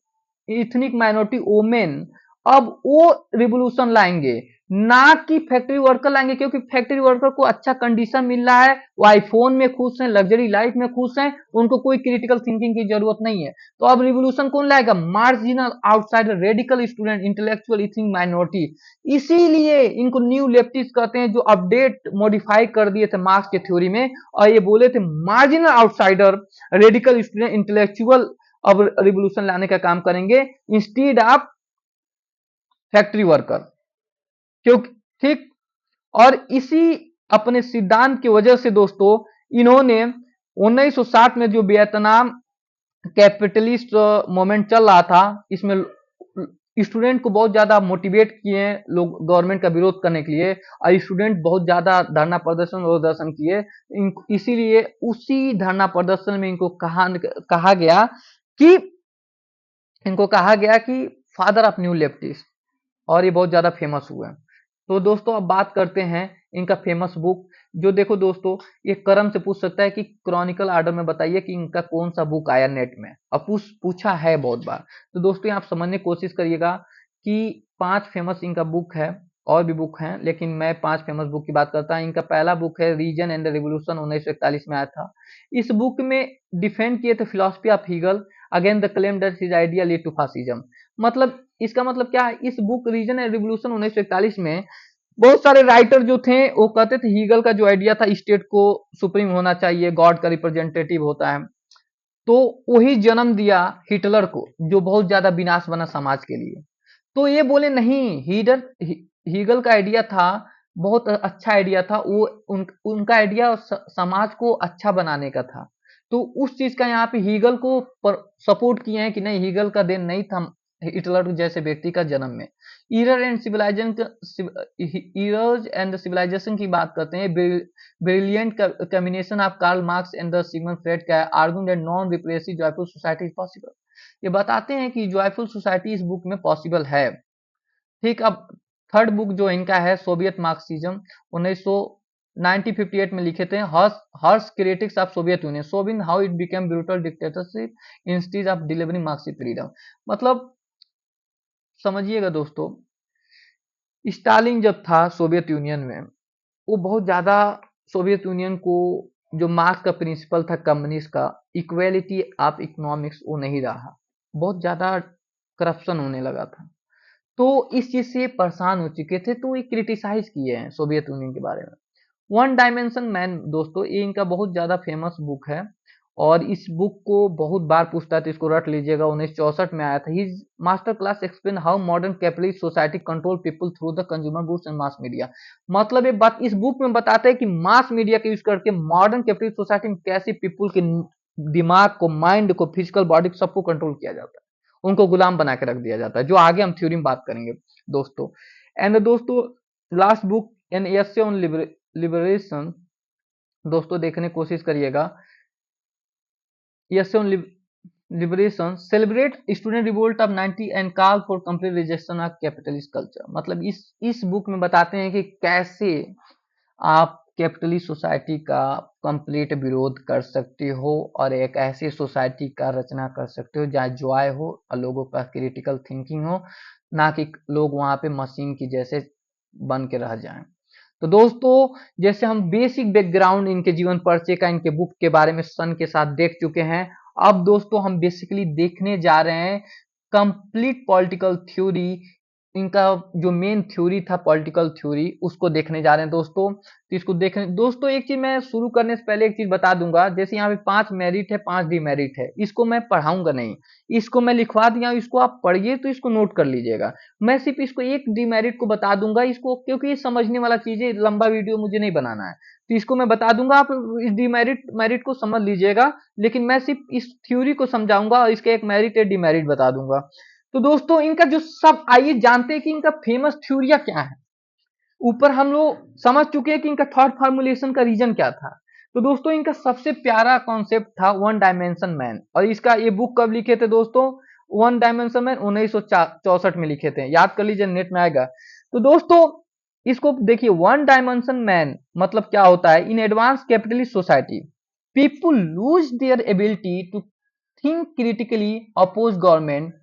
ethnic minority, women, अब वो रिवोल्यूशन लाएंगे, ना कि फैक्ट्री वर्कर लाएंगे। क्योंकि फैक्ट्री वर्कर को अच्छा कंडीशन मिल रहा है, वो आईफोन में खुश हैं, लग्जरी लाइफ में खुश हैं, उनको कोई क्रिटिकल थिंकिंग की जरूरत नहीं है। तो अब रिवोल्यूशन कौन लाएगा? Marginal outsider, radical student, intellectual, ethnic minority. इसीलिए इनको न्यू लेफ्टिस्ट कहते हैं, जो अपडेट मॉडिफाई कर दिए थे मार्क्स के थ्योरी में, और ये बोले थे marginal outsider, radical student, intellectual अब रिवोल्यूशन लाने का काम करेंगे इंस्टीड ऑफ फैक्ट्री वर्कर। क्योंकि ठीक, और इसी अपने सिद्धांत की वजह से दोस्तों इन्होंने 1960 में जो वियतनाम कैपिटलिस्ट मूवमेंट चल रहा था, इसमें स्टूडेंट को बहुत ज्यादा मोटिवेट किए लोग गवर्नमेंट का विरोध करने के लिए, और स्टूडेंट बहुत ज्यादा धरना प्रदर्शन किए। इसीलिए उसी धरना प्रदर्शन में इनको कहा गया कि फादर ऑफ न्यू लेफ्टिस्ट, और ये बहुत ज्यादा फेमस हुए। तो दोस्तों अब बात करते हैं इनका फेमस बुक। जो देखो दोस्तों, ये करम से पूछ सकता है कि क्रॉनिकल ऑर्डर में बताइए कि इनका कौन सा बुक आया नेट में, अब पूछा है बहुत बार। तो दोस्तों आप समझने की कोशिश करिएगा कि 5 फेमस इनका बुक है, और भी बुक हैं, लेकिन मैं 5 फेमस बुक की बात करता हूँ। इनका पहला बुक है रीजन एंड द रिवोल्यूशन, 1941 में आया था। इस बुक में डिफेंड किए थे philosophy of Hegel again the claim that his idea lead to fascism. मतलब इसका मतलब क्या है? इस बुक रीजन एंड रिवोल्यूशन 1941 में बहुत सारे राइटर जो थे वो कहते थे हीगल का जो आइडिया था स्टेट को सुप्रीम होना चाहिए, गॉड का रिप्रेजेंटेटिव होता है, तो वही जन्म दिया हिटलर को, जो बहुत ज्यादा विनाश बना समाज के लिए। तो ये बोले नहीं, हीगल का आइडिया था, बहुत अच्छा आइडिया था वो, उनका आइडिया समाज को अच्छा बनाने का था। तो उस चीज का यहाँ पे हीगल को सपोर्ट किए हैं कि नहीं, हीगल का देन नहीं था हिटलर जैसे व्यक्ति का जन्म में। ईरर्स एंड सिविलाइजेशन की बात करते हैं। Brilliant combination of Karl Marx and the Sigmund Freud का argument that non repressive joyful society is possible. ये बताते हैं कि जॉयफुल सोसाइटी इस बुक में पॉसिबल है। ठीक, अब थर्ड बुक जो इनका है सोवियत मार्क्सिज्म, 1958 में लिखे थे। Hers critics of Soviet Union showing how it became brutal dictatorship instead of delivering Marxist freedom. मतलब समझिएगा दोस्तों, स्टालिन जब था सोवियत यूनियन में, वो बहुत ज्यादा सोवियत यूनियन को जो मार्क्स का प्रिंसिपल था कम्युनिस्ट का, इक्वेलिटी ऑफ इकोनॉमिक्स, वो नहीं रहा, बहुत ज्यादा करप्शन होने लगा था। तो इस चीज से परेशान हो चुके थे, तो ये क्रिटिसाइज किए हैं सोवियत यूनियन के बारे में। वन डायमेंशन मैन दोस्तों, ये इनका बहुत ज्यादा फेमस बुक है और इस बुक को बहुत बार पूछता है, तो इसको रट लीजिएगा। 1964 में आया था। His master class explain how modern capitalist society control people through the consumer goods and mass media. मतलब ये बात इस बुक में बताता है कि मास मीडिया का यूज करके मॉडर्न कैपिटलिस्ट सोसाइटी में कैसे पीपुल के दिमाग को, माइंड को, फिजिकल बॉडी को, सबको कंट्रोल किया जाता है, उनको गुलाम बना के रख दिया जाता है, जो आगे हम थ्योरी में बात करेंगे दोस्तों। एंड दोस्तों last book an essay on liberation, दोस्तों देखने की कोशिश करिएगा। Essay on liberation celebrate student revolt of 90 and call for complete rejection of capitalist culture. मतलब इस बुक में बताते हैं कि कैसे आप कैपिटलिस्ट सोसाइटी का कंप्लीट विरोध कर सकते हो और एक ऐसी सोसाइटी का रचना कर सकते हो जहाँ जॉय हो और लोगों का क्रिटिकल थिंकिंग हो, ना कि लोग वहां पे मशीन की जैसे बन के रह जाएं। तो दोस्तों जैसे हम बेसिक बैकग्राउंड इनके जीवन परिचय का, इनके बुक के बारे में सन के साथ देख चुके हैं, अब दोस्तों हम बेसिकली देखने जा रहे हैं कंप्लीट पॉलिटिकल थ्योरी। इनका जो मेन थ्योरी था पॉलिटिकल थ्योरी, उसको देखने जा रहे हैं दोस्तों। तो इसको देखने दोस्तों, एक चीज मैं शुरू करने से पहले एक चीज बता दूंगा। जैसे यहाँ पे 5 मेरिट है, 5 डिमेरिट है, इसको मैं पढ़ाऊंगा नहीं, इसको मैं लिखवा दिया, इसको आप पढ़िए तो इसको नोट कर लीजिएगा। मैं सिर्फ इसको एक डिमेरिट को बता दूंगा इसको, क्योंकि ये समझने वाला चीज है, लंबा वीडियो मुझे नहीं बनाना है, तो इसको मैं बता दूंगा, आप इस डिमेरिट मेरिट को समझ लीजिएगा। लेकिन मैं सिर्फ इस थ्योरी को समझाऊंगा और इसका एक मेरिट या डिमेरिट बता दूंगा। तो दोस्तों इनका जो सब, आइए जानते हैं कि इनका फेमस थ्योरिया क्या है। ऊपर हम लोग समझ चुके हैं कि इनका थॉट फॉर्मुलेशन का रीजन क्या था। तो दोस्तों इनका सबसे प्यारा कॉन्सेप्ट था वन डायमेंशन मैन, और इसका ये बुक कब लिखे थे दोस्तों? वन डायमेंशन मैन 1964 में लिखे थे, याद कर लीजिए, नेट में आएगा। तो दोस्तों इसको देखिए, वन डायमेंशन मैन मतलब क्या होता है? In advance capitalist society people lose their ability to think critically, oppose government.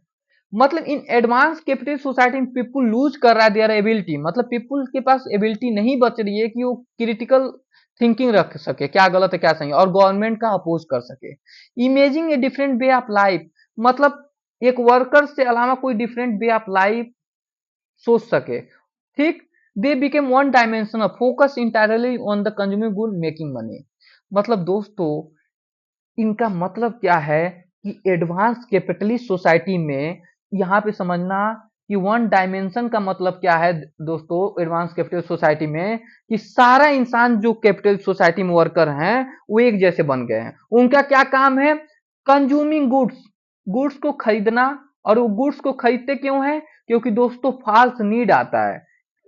मतलब इन एडवांस कैपिटलिस्ट सोसाइटी में पीपुल लूज कर रहा है देयर एबिलिटी, मतलब पीपुल के पास एबिलिटी नहीं बच रही है कि वो क्रिटिकल थिंकिंग रख सके, क्या गलत है क्या सही, और गवर्नमेंट का अपोज कर सके। Imaging a different way of life, मतलब एक वर्कर से अलावा कोई डिफरेंट वे ऑफ लाइफ सोच सके। ठीक, they became one dimensional, focus entirely on the consumer good making money. मतलब दोस्तों इनका मतलब क्या है कि एडवांस कैपिटलिस्ट सोसाइटी में, यहाँ पे समझना कि वन डायमेंशन का मतलब क्या है दोस्तों एडवांस कैपिटलिस्ट सोसाइटी में, कि सारा इंसान जो कैपिटलिस्ट सोसाइटी में वर्कर हैं वो एक जैसे बन गए हैं। उनका क्या काम है? कंज्यूमिंग गुड्स, गुड्स को खरीदना। और वो गुड्स को खरीदते क्यों है? क्योंकि दोस्तों फाल्स नीड आता है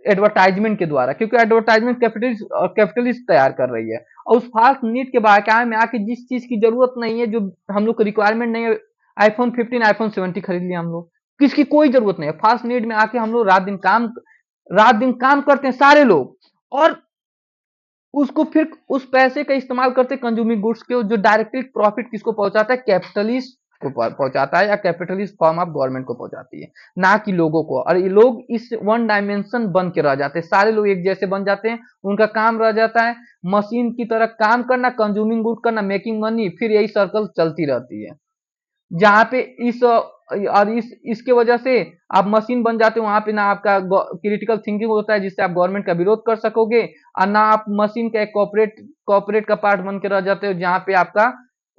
एडवर्टाइजमेंट के द्वारा, क्योंकि एडवर्टाइजमेंट कैपिटलिस्ट तैयार कर रही है। और उस फाल्स नीड के बारे में आके जिस चीज की जरूरत नहीं है, जो हम लोग को रिक्वायरमेंट नहीं है, आईफोन 15 आईफोन 70 खरीद लिया हम लोग, किसकी कोई जरूरत नहीं है। फाल्स नीड में आके हम लोग रात दिन काम करते हैं सारे लोग, और उसको फिर उस पैसे का इस्तेमाल करते हैं कंज्यूमिंग गुड्स के, जो डायरेक्टली प्रॉफिट किसको पहुंचाता है? कैपिटलिस्ट को पहुंचाता है, या कैपिटलिस्ट फॉर्म ऑफ गवर्नमेंट को पहुंचाती है, ना कि लोगों को। और ये लोग इस वन डायमेंशन बन के रह जाते हैं, सारे लोग एक जैसे बन जाते हैं। उनका काम रह जाता है मशीन की तरह काम करना, कंज्यूमिंग गुड करना, मेकिंग मनी, फिर यही सर्कल चलती रहती है। जहां पे इसके वजह से आप मशीन बन जाते हो, वहां पे ना आपका क्रिटिकल थिंकिंग होता है जिससे आप गवर्नमेंट का विरोध कर सकोगे, और ना आप मशीन का एक कॉर्पोरेट का पार्ट बन के रह जाते हो, जहां पे आपका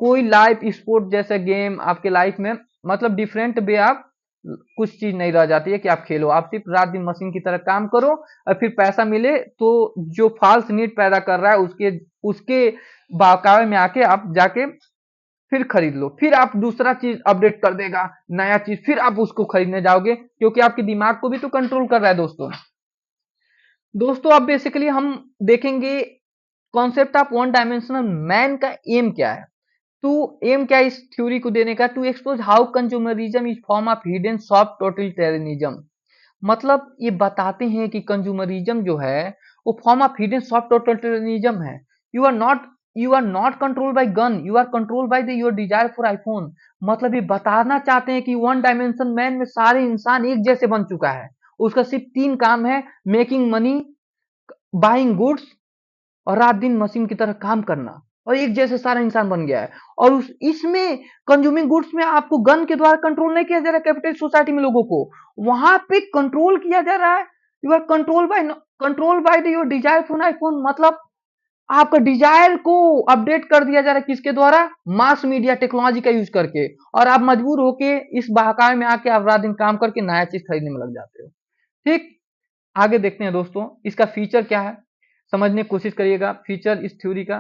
कोई लाइफ स्पोर्ट जैसे गेम आपके लाइफ में, मतलब डिफरेंट वे आप कुछ चीज नहीं रह जाती है कि आप खेलो, आप सिर्फ रात दिन मशीन की तरह काम करो, और फिर पैसा मिले तो जो फॉल्स नीड पैदा कर रहा है उसके उसके बहकावे में आके आप जाके फिर खरीद लो, फिर आप दूसरा चीज अपडेट कर देगा, नया चीज, फिर आप उसको खरीदने जाओगे, क्योंकि आपके दिमाग को भी तो कंट्रोल कर रहा है दोस्तों। दोस्तों अब बेसिकली हम देखेंगे concept of one dimensional man का एम क्या है। तो एम क्या है इस थ्योरी को देने का, to expose how consumerism is form of hidden soft totalitarianism. मतलब ये बताते हैं कि कंज्यूमरिज्म जो है वो form of hidden soft totalitarianism है। You are not you are not control by gun, you are control by the your desire for iPhone. मतलब ये बताना चाहते हैं कि वन डायमेंशन मैन में सारे इंसान एक जैसे बन चुका है। उसका सिर्फ तीन काम है, मेकिंग मनी, बाइंग गुड्स और रात दिन मशीन की तरह काम करना, और एक जैसे सारा इंसान बन गया है। और उस इसमें कंज्यूमिंग गुड्स में आपको गन के द्वारा कंट्रोल नहीं किया जा रहा है, कैपिटलिस्ट सोसाइटी में लोगों को वहां पे कंट्रोल किया जा रहा है। You are control by the your desire for iPhone. मतलब आपका डिजायर को अपडेट कर दिया जा रहा है, किसके द्वारा, मास मीडिया टेक्नोलॉजी का यूज करके। और आप मजबूर होके इस बहकावे में आके आप रात दिन काम करके नया चीज खरीदने में लग जाते हो। ठीक, आगे देखते हैं दोस्तों इसका फीचर क्या है, समझने की कोशिश करिएगा फीचर इस थ्योरी का।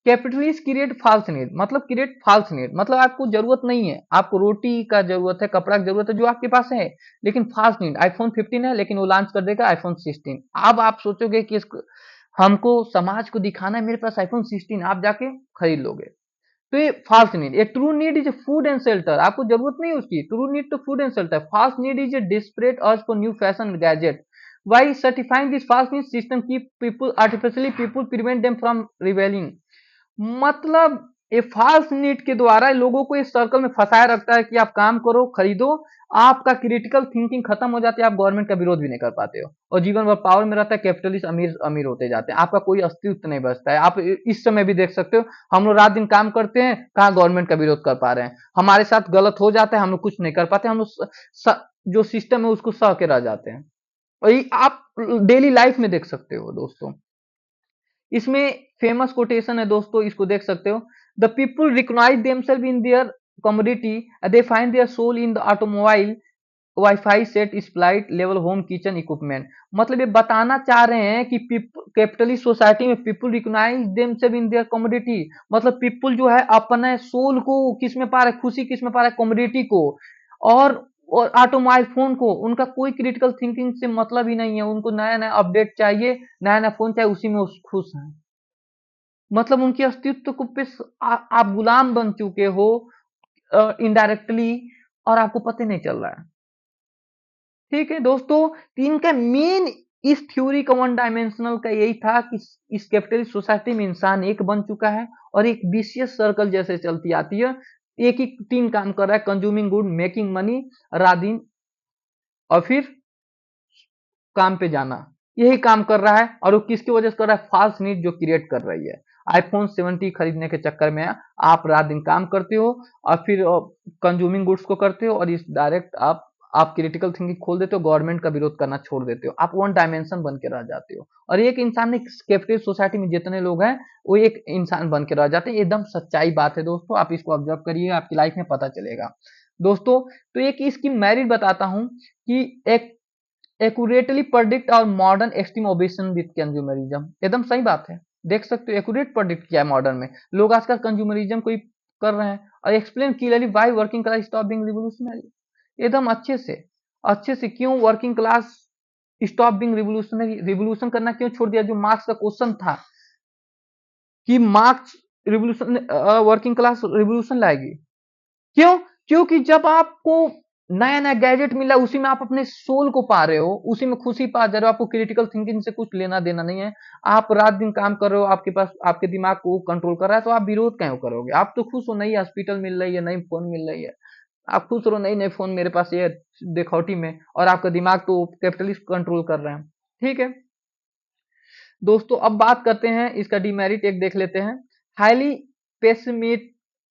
कैपिटलिस्ट क्रिएट फॉल्स नीड, मतलब क्रिएट फॉल्स नीड, मतलब आपको जरूरत नहीं है, आपको रोटी का जरूरत है, कपड़ा की जरूरत है, जो आपके पास है, लेकिन फॉल्स नीड। आईफोन 15 है लेकिन वो लॉन्च कर देगा आईफोन 16। अब आप सोचोगे कि हमको समाज को दिखाना है मेरे पास आईफोन 16, आप जाके खरीद लोगे। तो ये false need. A true need is a food and shelter, आपको जरूरत नहीं है उसकी, ट्रू नीड तो food and shelter. False need is a desperate urge for new fashion gadget. Why certifying this false need system keep people artificially people prevent them from rebelling। मतलब ये false need के द्वारा लोगों को इस circle में फंसाया रखता है कि आप काम करो, खरीदो, आपका क्रिटिकल थिंकिंग खत्म हो जाती है, आप गवर्नमेंट का विरोध भी नहीं कर पाते हो, और जीवन भर पावर में रहता है, कैपिटलिस्ट अमीर अमीर होते जाते हैं, आपका कोई अस्तित्व नहीं बचता है। आप इस समय भी देख सकते हो, हम लोग रात दिन काम करते हैं, कहाँ गवर्नमेंट का विरोध कर पा रहे हैं, हमारे साथ गलत हो जाता है, हम लोग कुछ नहीं कर पाते, हम लोग जो सिस्टम है उसको सह के रह जाते हैं। और ये आप डेली लाइफ में देख सकते हो दोस्तों। इसमें फेमस कोटेशन है दोस्तों, इसको देख सकते हो। The people recognise themselves in their commodity, they find their soul in the automobile, wifi set, split level home kitchen equipment. मतलब ये बताना चाह रहे हैं कि कैपिटलिस्ट सोसाइटी में people recognise themselves in their commodity, मतलब पीपुल जो है अपने सोल को किस में पा रहे, खुशी किस में पा रहे, कमोडिटी को, और ऑटोमोबाइल फोन को। उनका कोई क्रिटिकल थिंकिंग से मतलब ही नहीं है, उनको नया नया अपडेट चाहिए, नया नया फोन चाहिए, उसी में वो खुश हैं। मतलब उनके अस्तित्व को पे आप गुलाम बन चुके हो इनडायरेक्टली, और आपको पता नहीं चल रहा है। ठीक है दोस्तों, तीन का मेन इस थ्योरी का वन डायमेंशनल का यही था कि इस कैपिटलिस्ट सोसाइटी में इंसान एक बन चुका है, और एक विशियस सर्कल जैसे चलती आती है, एक ही तीन काम कर रहा है, कंज्यूमिंग गुड, मेकिंग मनी, रात और फिर काम पे जाना, यही काम कर रहा है। और वो किसकी वजह से कर रहा है, फॉल्स नीड जो क्रिएट कर रही है। आईफोन 70 खरीदने के चक्कर में आप रात दिन काम करते हो, और फिर कंज्यूमिंग गुड्स को करते हो, और इस डायरेक्ट आप क्रिटिकल थिंकिंग खोल देते हो, गवर्नमेंट का विरोध करना छोड़ देते हो, आप वन डायमेंशन बन के रह जाते हो। और एक इंसान ने कैपिटलिस्ट सोसाइटी में जितने लोग हैं वो एक इंसान बन के रह जाते हैं। एकदम सच्चाई बात है दोस्तों, आप इसको ऑब्जर्व करिए, आपकी लाइफ में पता चलेगा दोस्तों। तो एक इसकी मेरिट बताता हूं कि एक एक्यूरेटली प्रेडिक्ट और मॉडर्न एक्सट्रीम ओबेशन विद कंज्यूमरिज्म, एकदम सही बात है। देख सकते हो एक्यूरेट प्रेडिक्ट किया है मॉडर्न में, लोग आजकल कंज्यूमरिज्म को ही कर रहे हैं। और explain clearly why working class stop being revolutionary, एकदम अच्छे से क्यों working class stop being revolutionary, revolution करना क्यों छोड़ दिया। जो मार्क्स का क्वेश्चन था कि marks revolution, working class revolution लाएगी, क्यों, क्योंकि जब आपको नया नया गैजेट मिला, उसी में आप अपने सोल को पा रहे हो, उसी में खुशी पा जा रहे हो, आपको क्रिटिकल थिंकिंग से कुछ लेना देना नहीं है, आप रात दिन काम कर रहे हो, आपके पास आपके दिमाग को कंट्रोल कर रहा है, तो आप विरोध क्यों करोगे। आप तो खुश हो, नई हॉस्पिटल मिल रही है, नई फोन मिल रही है, आप खुश रहो, नई नई फोन मेरे पास ये देखौटी में, और आपका दिमाग तो कैपिटलिस्ट कंट्रोल कर रहे हैं। ठीक है दोस्तों, अब बात करते हैं इसका डिमेरिट, एक देख लेते हैं। Highly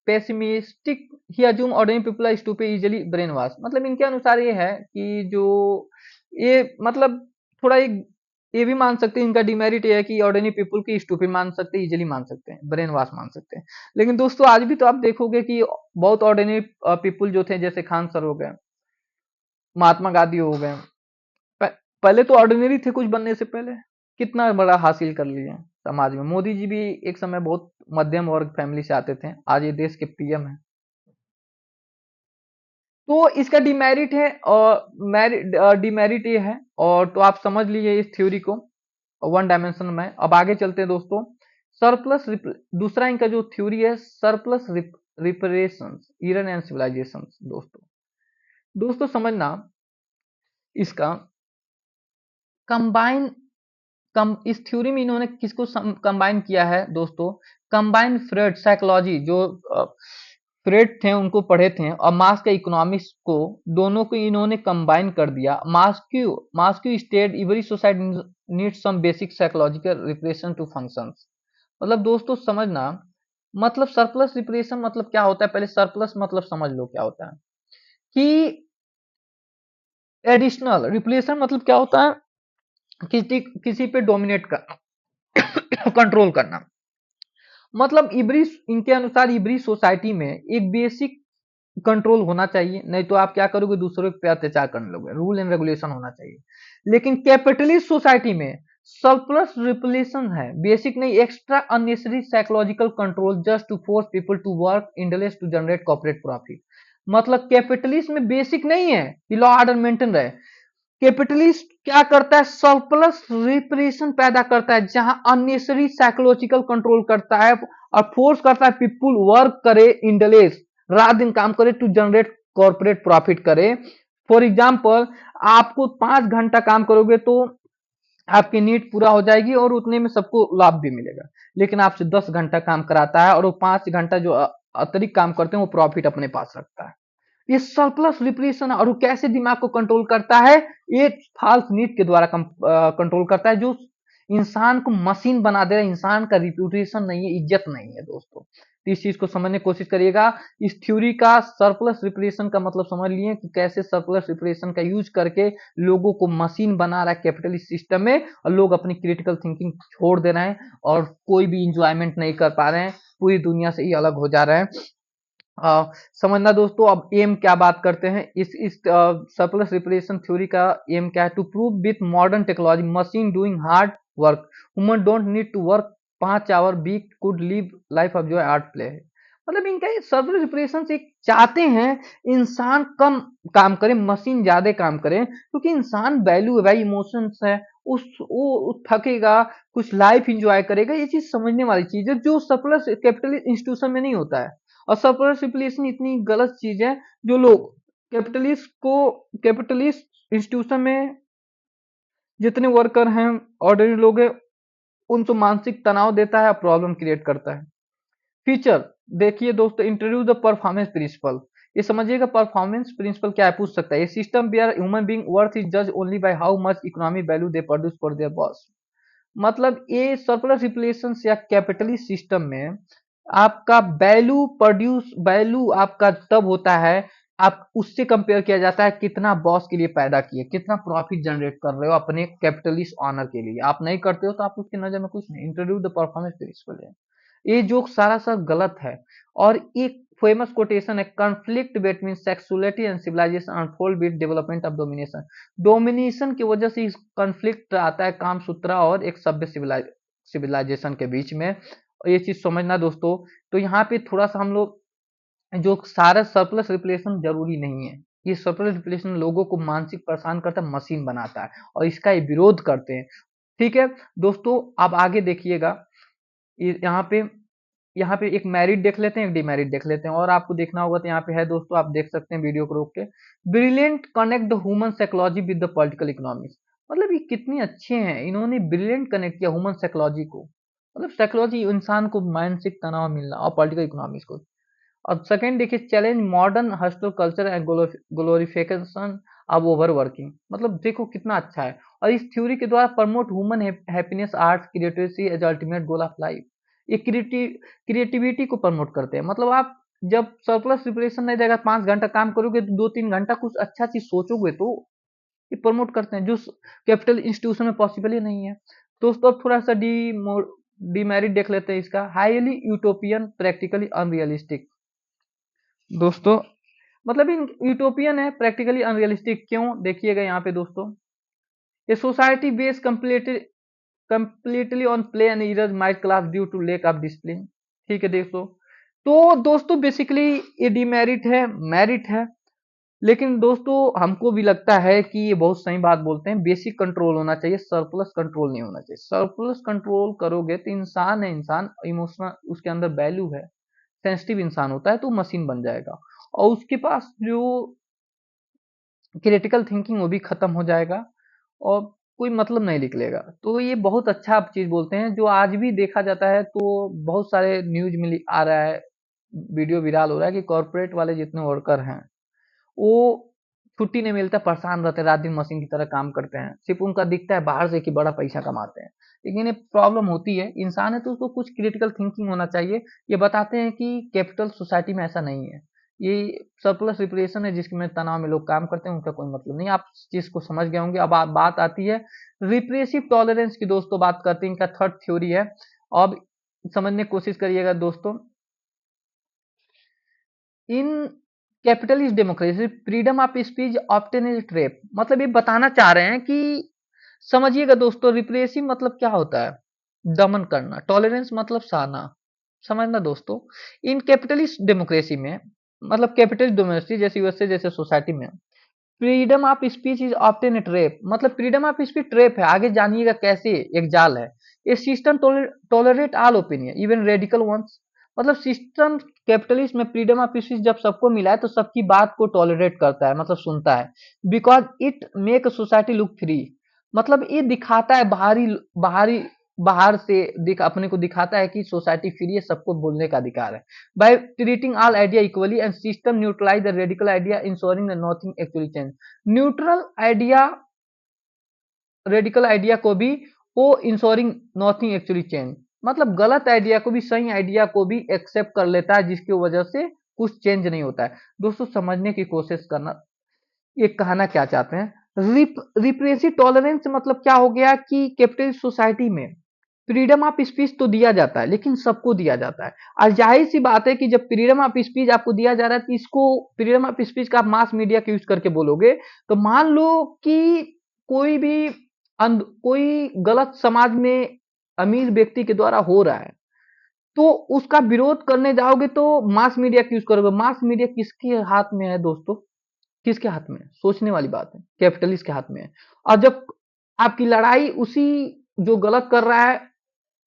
pessimistic he assume ordinary people are stupid easily brainwash. मतलब इनके अनुसार ये है कि जो ये मतलब थोड़ा ये भी मान सकते हैं, इनका डिमेरिट ये है कि ऑर्डिनरी पीपल की स्टूपिड मान सकते हैं, इजीली मान सकते हैं, ब्रेन वॉश मान सकते हैं। लेकिन दोस्तों आज भी तो आप देखोगे कि बहुत ऑर्डिनरी पीपल जो थे, जैसे खान सर हो गए, महात्मा गांधी हो गए, पहले तो ऑर्डिनरी थे कुछ बनने से पहले, कितना बड़ा हासिल कर लिए समाज में। मोदी जी भी एक समय बहुत मध्यम वर्ग फैमिली से आते थे, आज ये देश के पीएम है। तो इसका डिमेरिट है और मेरिट डिमेरिट ये है, और तो आप समझ लीजिए इस थ्योरी को वन डायमेंशन में। अब आगे चलते हैं दोस्तों। सरप्लस दूसरा इनका जो थ्योरी है, सरप्लस रिपरेशन ईरन एंड सिविलाइजेशन। दोस्तों दोस्तों समझना इसका कंबाइन इस थ्योरी में इन्होंने किसको कंबाइन किया है दोस्तों? कंबाइन फ्रेड साइकोलॉजी, जो फ्रेड थे उनको पढ़े थे, और मार्क्स का इकोनॉमिक्स को, दोनों को इन्होंने कंबाइन कर दिया। Marx state every society needs some basic psychological repression to functions. मतलब दोस्तों समझना, मतलब सरप्लस रिप्रेशन मतलब क्या होता है, पहले सरप्लस मतलब समझ लो क्या होता है। कि एडिशनल रिप्लेशन मतलब क्या होता है? किसी पे डोमिनेट करना कंट्रोल करना। मतलब इबरी, इनके अनुसार इबरी सोसाइटी में एक बेसिक कंट्रोल होना चाहिए, नहीं तो आप क्या करोगे, दूसरों पे अत्याचार करने लोगे। रूल एंड रेगुलेशन होना चाहिए। लेकिन कैपिटलिस्ट सोसाइटी में सरप्लस रिप्लेशन है, बेसिक नहीं, extra unnecessary psychological control just to force people to work endless to generate corporate profit. मतलब कैपिटलिस्ट में बेसिक नहीं है कि लॉ ऑर्डर मेंटेन रहे। कैपिटलिस्ट क्या करता है? सरप्लस रिप्रेशन पैदा करता है, जहां अननेसेसरी साइकोलॉजिकल कंट्रोल करता है और फोर्स करता है पीपुल वर्क करे इंडलेस, रात दिन काम करे टू जनरेट कॉर्पोरेट प्रॉफिट करे। फॉर एग्जाम्पल, आपको 5 घंटा काम करोगे तो आपकी नीड पूरा हो जाएगी और उतने में सबको लाभ भी मिलेगा। लेकिन आपसे 10 घंटा काम कराता है और वो 5 घंटा जो अतिरिक्त काम करते हैं वो प्रॉफिट अपने पास रखता है। ये सरप्लस रिप्रेशन है। और वो कैसे दिमाग को कंट्रोल करता है? ये फाल्स नीड के द्वारा कंट्रोल करता है, जो इंसान को मशीन बना दे रहा है। इंसान का रिप्यूटेशन नहीं है, इज्जत नहीं है दोस्तों। तो इस चीज को समझने की कोशिश करिएगा। इस थ्योरी का सरप्लस रिप्रेशन का मतलब समझ लिए कि कैसे सरप्लस रिप्रेशन का यूज करके लोगों को मशीन बना रहा है कैपिटलिस्ट सिस्टम में, और लोग अपनी क्रिटिकल थिंकिंग छोड़ दे रहे हैं और कोई भी इंजॉयमेंट नहीं कर पा रहे हैं, पूरी दुनिया से ही अलग हो जा रहे हैं। समझना दोस्तों। अब एम क्या बात करते हैं इस सरप्लस रिप्रेशन थ्योरी का एम क्या है? To prove with modern technology machine doing hard work, human don't need to work 5 hour week, could live life of joy art play है। मतलब इनका सरप्लस रिप्रेशन से चाहते हैं इंसान कम काम करे, मशीन ज्यादा काम करे, क्योंकि इंसान वैल्यू है भाई, इमोशंस है, उस वो थकेगा, कुछ लाइफ इंजॉय करेगा। ये चीज समझने वाली चीज है, जो सरप्लस कैपिटल इंस्टीट्यूशन में नहीं होता है। और सरप्लस रिप्लेशन इतनी गलत चीज है, जो लोग कैपिटलिस्ट इंस्टीट्यूशन में जितने वर्कर हैं, ऑर्डिनरी लोग हैं, उनको मानसिक तनाव देता है, प्रॉब्लम क्रिएट करता है। फीचर देखिए दोस्तों, इंट्रोड्यूस द परफॉर्मेंस प्रिंसिपल। ये समझिएगा परफॉर्मेंस प्रिंसिपल क्या है, पूछ सकता है। ये system where human being worth is जज only by how much economic value they produce for their boss. मतलब ये सरप्लस रिप्लेशन या कैपिटलिस्ट सिस्टम में आपका वैल्यू आपका तब होता है, आप उससे कंपेयर किया जाता है कितना बॉस के लिए पैदा किए, कितना प्रॉफिट जनरेट कर रहे हो अपने कैपिटलिस्ट ऑनर के लिए। आप नहीं करते हो तो आप उसकी नजर में कुछ नहीं। इंट्रोड्यूस द परफॉर्मेंस प्रिंसिपल है, ये जो सारा सब गलत है। और एक फेमस कोटेशन है, conflict between sexuality and civilisation unfold with development of domination. Domination की वजह से इस कॉन्फ्लिक्ट आता है कामसूत्रा और एक सभ्य सिविलाइजेशन के बीच में। और ये चीज समझना दोस्तों। तो यहाँ पे थोड़ा सा हम लोग, जो सारा सरप्लस रिप्लेशन जरूरी नहीं है। ये सरप्लस रिप्लेशन लोगों को मानसिक परेशान करता है, मशीन बनाता है, और इसका ये विरोध करते हैं। ठीक है दोस्तों, आप आगे देखिएगा। यहाँ पे एक मैरिट देख लेते हैं, एक डिमेरिट देख लेते हैं, और आपको देखना होगा तो यहाँ पे है दोस्तों, आप देख सकते हैं वीडियो को रोक के। Brilliant connect the human psychology with the political economics. मतलब ये कितने अच्छे हैं, इन्होंने ब्रिलियंट कनेक्ट किया ह्यूमन साइकोलॉजी को, मतलब साइकोलॉजी इंसान को मानसिक तनाव मिलना, और पॉलिटिकल इकोनॉमिक्स को। और सेकंड देखिए, challenge modern hostel culture and glorification of over working. मतलब देखो कितना अच्छा है। और इस थ्योरी के द्वारा promote human happiness, art, creativity as ultimate goal of life. ये क्रिएटिविटी को प्रमोट करते हैं। मतलब आप जब सरप्लस प्रिपरेशन नहीं देगा, 5 घंटा काम करोगे तो 2-3 घंटा कुछ अच्छा चीज सोचोगे, तो ये प्रमोट करते हैं, जो कैपिटल इंस्टीट्यूशन में पॉसिबल ही नहीं है। दोस्तों अब थोड़ा सा डीमेरिट देख लेते हैं इसका। Highly utopian, practically unrealistic. दोस्तों मतलब इन यूटोपियन है, प्रैक्टिकली अनरियलिस्टिक क्यों, देखिएगा यहाँ पे दोस्तों। A society based completely on play and error might class due to lack of discipline. ठीक है दोस्तों। तो दोस्तों बेसिकली ये डिमेरिट है, मेरिट है। लेकिन दोस्तों हमको भी लगता है कि ये बहुत सही बात बोलते हैं, बेसिक कंट्रोल होना चाहिए, सरप्लस कंट्रोल नहीं होना चाहिए। सरप्लस कंट्रोल करोगे तो इंसान है, इंसान इमोशनल, उसके अंदर वैल्यू है, सेंसिटिव इंसान होता है तो मशीन बन जाएगा, और उसके पास जो क्रिटिकल थिंकिंग वो भी खत्म हो जाएगा, और कोई मतलब नहीं निकलेगा। तो ये बहुत अच्छा आप चीज बोलते हैं, जो आज भी देखा जाता है, तो बहुत सारे न्यूज में आ रहा है, वीडियो वायरल हो रहा है कि कॉर्पोरेट वाले जितने वर्कर हैं वो छुट्टी नहीं मिलता, परेशान रहते हैं, रात दिन मशीन की तरह काम करते हैं, सिर्फ उनका दिखता है बाहर से कि बड़ा पैसा कमाते हैं, लेकिन ये प्रॉब्लम होती है। इंसान है तो उसको कुछ क्रिटिकल थिंकिंग होना चाहिए। ये बताते हैं कि कैपिटल सोसाइटी में ऐसा नहीं है, ये सरप्लस रिप्रेशन है जिसमें तनाव में लोग काम करते हैं, उनका कोई मतलब नहीं। आप इस चीज को समझ गए होंगे। अब बात आती है रिप्रेसिव टॉलरेंस की। दोस्तों बात करते हैं, इनका थर्ड थ्योरी है। अब समझने की कोशिश करिएगा दोस्तों। In capitalist democracy freedom of speech often is trap, मतलब ये बताना चाह रहे हैं कि समझिएगा दोस्तों, रिप्रेसिव मतलब क्या होता है, दमन करना, टॉलरेंस मतलब सहना, समझना दोस्तों। इन कैपिटलिस्ट डेमोक्रेसी में, मतलब कैपिटलिस्ट डेमोक्रेसी जैसे यूएसए जैसे सोसाइटी में, freedom of speech is often a trap, मतलब फ्रीडम ऑफ स्पीच ट्रेप है। आगे जानिएगा कैसे, एक जाल है। A system tolerate all opinion even radical ones, मतलब सिस्टम कैपिटलिस्ट में फ्रीडम ऑफ स्पीच जब सबको मिला है तो सबकी बात को टॉलरेट करता है, मतलब सुनता है। Because it make society look free, मतलब ये दिखाता है बाहरी बाहरी बाहर से अपने को दिखाता है कि सोसाइटी फ्री है, सबको बोलने का अधिकार है। by treating all idea equally and system neutralize the radical idea ensuring that nothing actually change। Neutral idea radical idea को भी वो इंश्योरिंग नॉथिंग एक्चुअली चेंज, मतलब गलत आइडिया को भी सही आइडिया को भी एक्सेप्ट कर लेता है, जिसकी वजह से कुछ चेंज नहीं होता है। दोस्तों समझने की कोशिश करना, ये कहना क्या चाहते हैं। रिप्रेसिव टॉलरेंस मतलब क्या हो गया कि कैपिटलिस्ट सोसाइटी में फ्रीडम ऑफ स्पीच तो दिया जाता है, लेकिन सबको दिया जाता है। और जाहिर सी बात है कि जब फ्रीडम ऑफ स्पीच आपको दिया जा रहा है, तो इसको फ्रीडम ऑफ स्पीच का आप मास मीडिया के यूज करके बोलोगे, तो मान लो कि कोई भी कोई गलत समाज में अमीर व्यक्ति के द्वारा हो रहा है, तो उसका विरोध करने जाओगे तो मास मीडिया का यूज करोगे। मास मीडिया किसके हाथ में है दोस्तों, किसके हाथ में है, सोचने वाली बात है, कैपिटलिस्ट के हाथ में है। और जब आपकी लड़ाई उसी जो गलत कर रहा है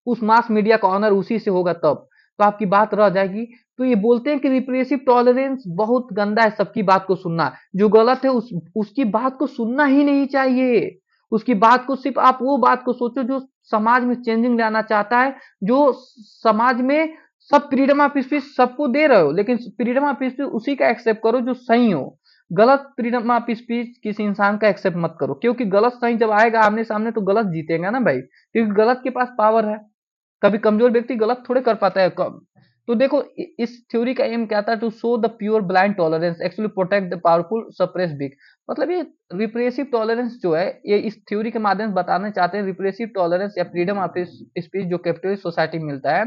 उस मास मीडिया का ऑनर उसी से होगा, तब तो आपकी बात रह जाएगी। तो ये बोलते हैं कि रिप्रेसिव टॉलरेंस बहुत गंदा है, सबकी बात को सुनना, जो गलत है उसकी बात को सुनना ही नहीं चाहिए। उसकी बात को, सिर्फ आप वो बात को सोचो जो समाज में चेंजिंग लाना चाहता है, जो समाज में सब फ्रीडम ऑफ स्पीच सबको दे रहे हो, लेकिन फ्रीडम ऑफ स्पीच उसी का एक्सेप्ट करो जो सही हो। गलत फ्रीडम ऑफ स्पीच किसी इंसान का एक्सेप्ट मत करो, क्योंकि गलत सही जब आएगा आमने सामने तो गलत जीतेगा ना भाई, क्योंकि गलत के पास पावर है। कभी कमजोर व्यक्ति गलत थोड़े कर पाता है कम। तो देखो इस थ्योरी का एम क्या था, to show the pure blind tolerance actually protect the powerful suppress big, मतलब ये रिप्रेसिव टॉलरेंस जो है, ये इस थ्योरी के माध्यम से बताना चाहते हैं रिप्रेसिव टॉलरेंस या फ्रीडम ऑफ स्पीच जो कैपिटलिस्ट सोसाइटी में मिलता है,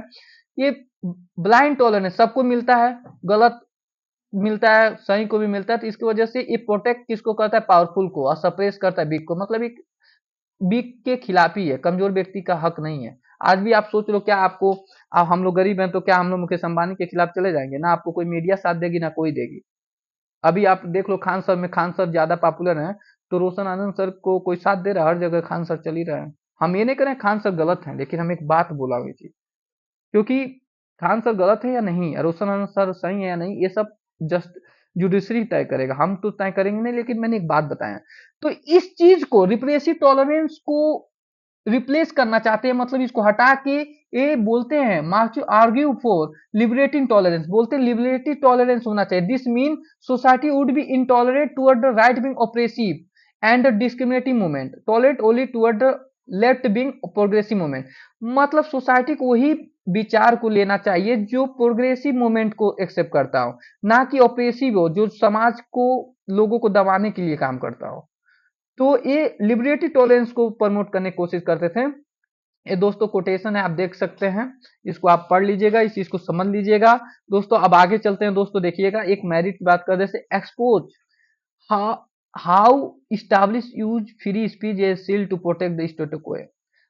ये ब्लाइंड टॉलरेंस सबको मिलता है, गलत मिलता है, सही को भी मिलता है, तो इसकी वजह से ये प्रोटेक्ट किसको करता है, पावरफुल को, और सप्रेस करता है वीक को, मतलब एक वीक के खिलाफ ही है, कमजोर व्यक्ति का हक नहीं है। आज भी आप सोच लो, क्या आपको, अब हम लोग गरीब हैं तो क्या हम लोग मुकेश अंबानी के खिलाफ चले जाएंगे, ना आपको कोई मीडिया साथ देगी ना कोई देगी। अभी आप देख लो खान सर में, खान सर ज्यादा पॉपुलर हैं तो रोशन आनंद सर को कोई साथ दे रहा है, हर जगह खान सर चल ही रहा है। हम ये नहीं करें खान सर गलत हैं, लेकिन हम एक बात बोला हुई थी, क्योंकि खान सर गलत है या नहीं, रोशन आनंद सर सही है या नहीं, ये सब जस्ट जुडिशरी तय करेगा, हम तो तय करेंगे नहीं। लेकिन मैंने एक बात बताया, तो इस चीज को, रिप्रेसिव टॉलरेंस को रिप्लेस करना चाहते हैं, मतलब इसको हटा के ये बोलते हैं, Marx argue for liberating tolerance, बोलते हैं लिबरेटिव टॉलरेंस होना चाहिए। This mean society would be intolerant toward the right wing oppressive and discriminating movement, tolerate only toward the left wing progressive movement, मतलब सोसाइटी को वही विचार को लेना चाहिए जो प्रोग्रेसिव मूवमेंट को एक्सेप्ट करता हो, ना कि ऑपरेसिव हो जो समाज को, लोगों को दबाने के लिए काम करता हो। तो ये लिबरेटी टॉलरेंस को प्रमोट करने की कोशिश करते थे। ये दोस्तों कोटेशन है, आप देख सकते हैं, इसको आप पढ़ लीजिएगा, इस चीज को समझ लीजिएगा। दोस्तों अब आगे चलते हैं। दोस्तों देखिएगा, एक मेरिट की बात कर, जैसे expose how establish use free speech a shield to protect the status quo,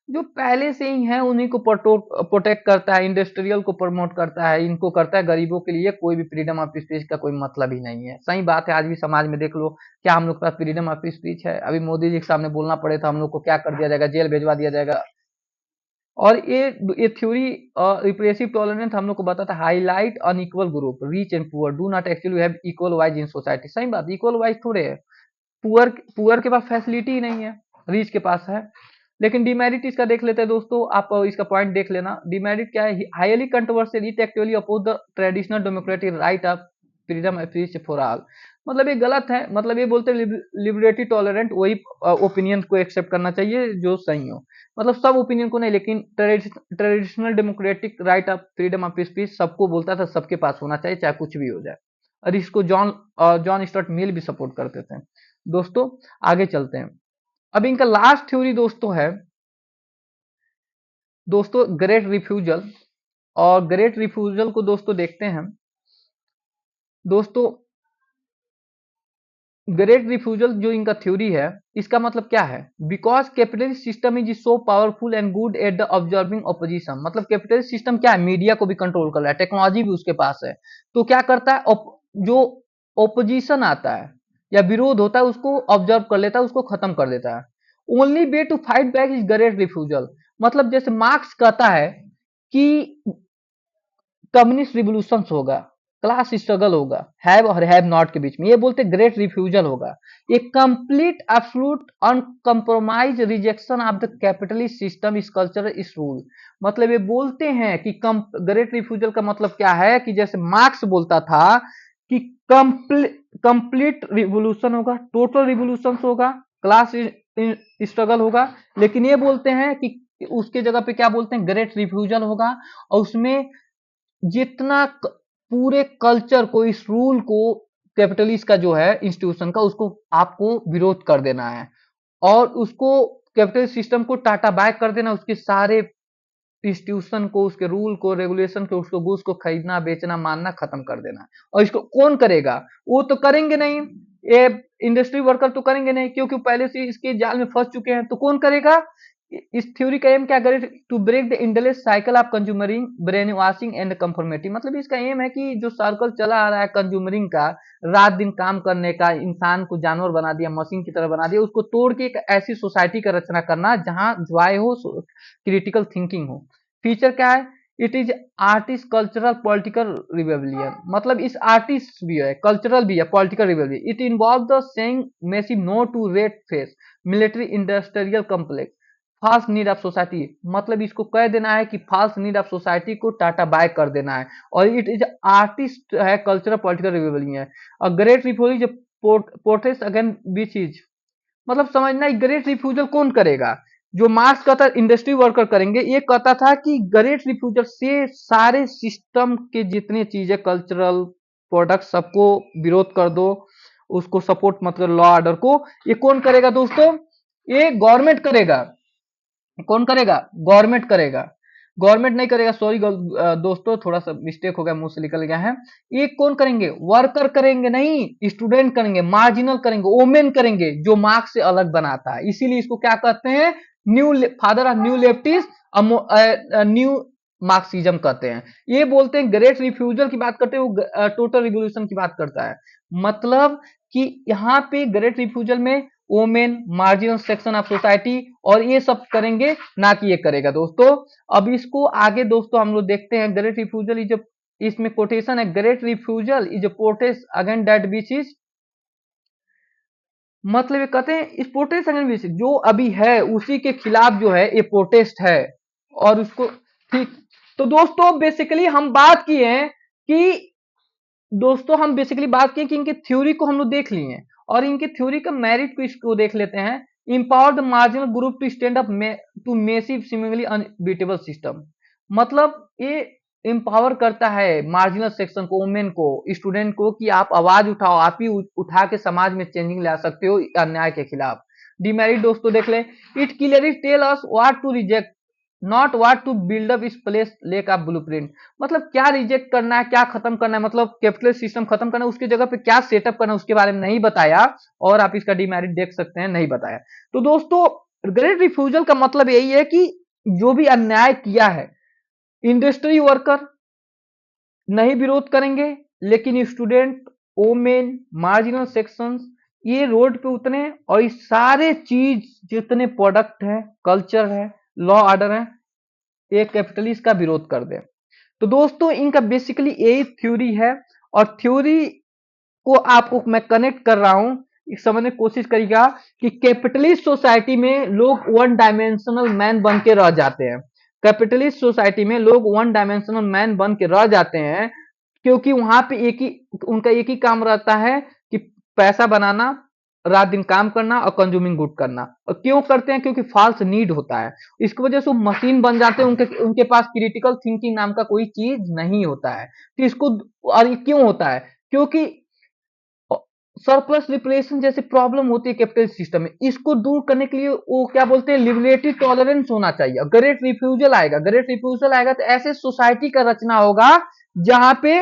जो पहले से ही है उन्हीं को प्रोटेक्ट करता है, इंडस्ट्रियल को प्रमोट करता है, इनको करता है। गरीबों के लिए कोई भी फ्रीडम ऑफ स्पीच का कोई मतलब ही नहीं है। सही बात है, आज भी समाज में देख लो, क्या हम लोग के पास फ्रीडम ऑफ स्पीच है? अभी मोदी जी के सामने बोलना पड़े तो हम लोग को क्या कर दिया जाएगा, जेल भेजवा दिया जाएगा। और ये थ्योरी रिप्रेसिव टॉलरेंस हम लोग को बताता है, highlight unequal group, rich and poor do not actually have equal wise in society. सही बात, इक्वल वाइज थोड़े है, पुअर पुअर के पास फैसिलिटी ही नहीं है, रिच के पास है। लेकिन डिमेरिट इसका देख लेते हैं दोस्तों, आप इसका पॉइंट देख लेना। डिमेरिट क्या है? Highly controversial, it actually oppose the traditional democratic right of freedom of speech for all. मतलब ये गलत है, मतलब ये बोलते हैं लिबरेटरी टॉलरेंट, वही ओपिनियन को एक्सेप्ट करना चाहिए जो सही हो। मतलब सब ओपिनियन को नहीं, लेकिन traditional democratic right of freedom of speech सबको बोलता था, सबके पास होना चाहिए चाहे कुछ भी हो जाए। और इसको जॉन स्टुअर्ट मिल भी सपोर्ट करते थे। दोस्तों आगे चलते हैं। अब इनका लास्ट थ्योरी दोस्तों है दोस्तों ग्रेट रिफ्यूजल। और ग्रेट रिफ्यूजल को दोस्तों देखते हैं दोस्तों। ग्रेट रिफ्यूजल जो इनका थ्योरी है, इसका मतलब क्या है? Because capitalist system is so powerful and good at the observing opposition. मतलब कैपिटलिस्ट सिस्टम क्या है? मीडिया को भी कंट्रोल कर रहा है, टेक्नोलॉजी भी उसके पास है। तो क्या करता है, जो ओपोजिशन आता है या विरोध होता है उसको ऑब्जर्व कर लेता है, उसको खत्म कर देता है। Only way to fight back is great refusal. मतलब जैसे मार्क्स कहता है कि कम्युनिस्ट रिवोल्यूशन होगा, क्लास स्ट्रगल होगा, हैव और हैव नॉट के बीच में, ये बोलते ग्रेट रिफ्यूजल होगा। A complete absolute uncompromise rejection of the capitalist system its culture its rule. मतलब ये बोलते हैं कि ग्रेट रिफ्यूजल का मतलब क्या है, कि जैसे मार्क्स बोलता था कि कंप्लीट रिवोल्यूशन होगा, टोटल रिवोल्यूशन होगा, क्लास स्ट्रगल होगा। लेकिन ये बोलते हैं कि उसके जगह पे क्या बोलते हैं, ग्रेट रिफ्यूजल होगा। और उसमें जितना पूरे कल्चर को, इस रूल को, कैपिटलिस्ट का जो है इंस्टीट्यूशन का, उसको आपको विरोध कर देना है। और उसको कैपिटलिस्ट सिस्टम को टाटा बैक कर देना, उसके सारे इंस्टीट्यूशन को, उसके रूल को, रेगुलेशन को, उसको गुड्स को खरीदना, बेचना, मानना खत्म कर देना। और इसको कौन करेगा? वो तो करेंगे नहीं, ये इंडस्ट्री वर्कर तो करेंगे नहीं, क्योंकि पहले से इसके जाल में फंस चुके हैं। तो कौन करेगा? इस थ्योरी का एम क्या करे? To break the endless cycle of consuming, brain washing and conformative. मतलब इसका एम है कि जो सर्कल चला आ रहा है कंज्यूमरिंग का, रात दिन काम करने का, इंसान को जानवर बना दिया, मशीन की तरह बना दिया, उसको तोड़ के एक ऐसी सोसाइटी का रचना करना जहां जॉय हो, क्रिटिकल थिंकिंग हो। फीचर क्या है? It is artist cultural political rebellion. मतलब इस आर्टिस्ट भी है, कल्चरल भी है, political rebellion. It involve the saying massive no to red face military industrial complex fast need of society. मतलब इसको कह देना है कि फास्ट नीड ऑफ सोसाइटी को टाटा बाय कर देना है। और इट इज आर्टिस्ट है, कल्चरल पॉलिटिकल रिवेलियन है। और great refusal पोर्ट्रेस again which is, मतलब समझना ग्रेट रिफ्यूजल कौन करेगा? जो मार्क्स कहता इंडस्ट्री वर्कर करेंगे, ये कहता था कि ग्रेट रिफ्यूजल से सारे सिस्टम के जितने चीजें, कल्चरल प्रोडक्ट, सबको विरोध कर दो, उसको सपोर्ट मत करो, लॉ ऑर्डर को। ये कौन करेगा दोस्तों? ये गवर्नमेंट करेगा। कौन करेगा? गवर्नमेंट करेगा। गवर्नमेंट नहीं करेगा, सॉरी दोस्तों, थोड़ा सा मिस्टेक हो गया, मुंह से निकल गया है। ये कौन करेंगे? वर्कर करेंगे नहीं, स्टूडेंट करेंगे, मार्जिनल करेंगे, ओमेन करेंगे, जो मार्क्स से अलग बनाता है। इसीलिए इसको क्या कहते हैं? New father of new leftist, new Marxism कहते हैं। ये बोलते हैं ग्रेट रिफ्यूजल की बात करते हैं, वो टोटल रिवोल्यूशन की बात करता है। मतलब कि यहाँ पे ग्रेट रिफ्यूजल में women, marginal section of society और ये सब करेंगे, ना कि ये करेगा दोस्तों। अब इसको आगे दोस्तों हम लोग देखते हैं। ग्रेट रिफ्यूजल इज, इसमें कोटेशन है, great refusal is protest against that which is, मतलब ये कहते हैं इस प्रोटेस्ट अगेंस्ट विच, जो अभी है उसी के खिलाफ जो है ये प्रोटेस्ट है। और उसको ठीक, तो दोस्तों बेसिकली हम बात किए हैं कि दोस्तों हम बेसिकली बात की कि इनके थ्योरी को हम लोग देख लिए हैं, और इनके थ्योरी का मेरिट को इसको देख लेते हैं। Empower the marginal group to stand up to massive similarly unbeatable system. मतलब ये इंपावर करता है मार्जिनल सेक्शन को, वुमेन को, स्टूडेंट को, कि आप आवाज उठाओ, आप ही उठा के समाज में चेंजिंग ला सकते हो अन्याय के खिलाफ। डिमेरिट दोस्तों देख ले, it clearly tell us what to reject, not what to build up is place lack of blueprint. मतलब क्या रिजेक्ट करना है, क्या खत्म करना है, मतलब कैपिटलिस्ट सिस्टम खत्म करना है, उसकी जगह पे क्या सेटअप करना है उसके बारे में नहीं बताया। और आप इसका डिमेरिट देख सकते हैं, नहीं बताया। तो दोस्तों ग्रेट रिफ्यूजल का मतलब यही है कि जो भी अन्याय किया है, इंडस्ट्री वर्कर नहीं विरोध करेंगे, लेकिन स्टूडेंट, वोमेन, मार्जिनल सेक्शंस ये रोड पे उतरे और ये सारे चीज जितने प्रोडक्ट है, कल्चर है, लॉ ऑर्डर है, ये कैपिटलिस्ट का विरोध कर दे। तो दोस्तों इनका बेसिकली यही थ्योरी है, और थ्योरी को आपको मैं कनेक्ट कर रहा हूं, समझने की कोशिश करिएगा कि कैपिटलिस्ट सोसाइटी में लोग वन डायमेंशनल मैन बन के रह जाते हैं। कैपिटलिस्ट सोसाइटी में लोग वन डायमेंशनल मैन बन के रह जाते हैं, क्योंकि वहां पे उनका एक ही काम रहता है कि पैसा बनाना, रात दिन काम करना और कंज्यूमिंग गुड करना। और क्यों करते हैं? क्योंकि फॉल्स नीड होता है। इसकी वजह से वो मशीन बन जाते हैं, उनके उनके पास क्रिटिकल थिंकिंग नाम का कोई चीज नहीं होता है। तो इसको, और ये क्यों होता है? क्योंकि सरप्लस रिप्लेशन जैसे प्रॉब्लम होती है कैपिटल सिस्टम में, इसको दूर करने के लिए वो क्या बोलते हैं, लिबरेटरी टॉलरेंस होना चाहिए। ग्रेट रिफ्यूजल आएगा, ग्रेट रिफ्यूजल आएगा तो ऐसे सोसाइटी का रचना होगा जहां पे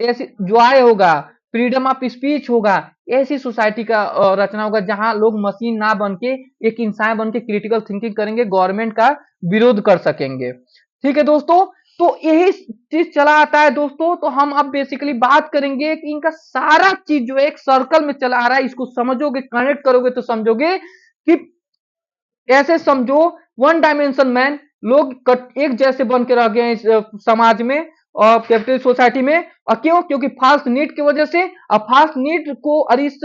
ऐसी जॉय होगा, फ्रीडम ऑफ स्पीच होगा, ऐसी सोसाइटी का रचना होगा जहां लोग मशीन ना बन के एक इंसान बन के क्रिटिकल थिंकिंग करेंगे, गवर्नमेंट का विरोध कर सकेंगे। ठीक है दोस्तों, तो यही चीज चला आता है दोस्तों। तो हम अब बेसिकली बात करेंगे कि इनका सारा चीज जो है एक सर्कल में चला आ रहा है। इसको समझोगे, कनेक्ट करोगे तो समझोगे कि ऐसे समझो वन डायमेंशन मैन, लोग एक जैसे बन के रह गए हैं इस समाज में और कैपिटल सोसाइटी में। और क्यों? क्योंकि फास्ट नीड की वजह से। अब फास्ट नीड को, अरे इस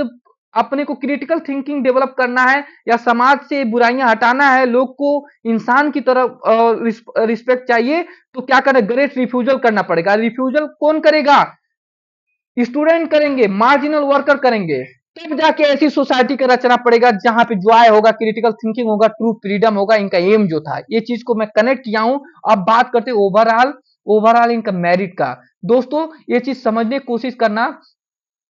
अपने को क्रिटिकल थिंकिंग डेवलप करना है या समाज से बुराइयां हटाना है, लोग को इंसान की तरफ रिस्पेक्ट चाहिए, तो क्या करें? ग्रेट रिफ्यूजल करना पड़ेगा। रिफ्यूजल कौन करेगा? स्टूडेंट करेंगे, मार्जिनल वर्कर करेंगे। तब जाके ऐसी सोसाइटी का रचना पड़ेगा जहां पे जॉय होगा, क्रिटिकल थिंकिंग होगा, ट्रू फ्रीडम होगा। इनका एम जो था, ये चीज को मैं कनेक्ट किया हूं। अब बात करते ओवरऑल, ओवरऑल इनका मेरिट का। दोस्तों ये चीज समझने की कोशिश करना,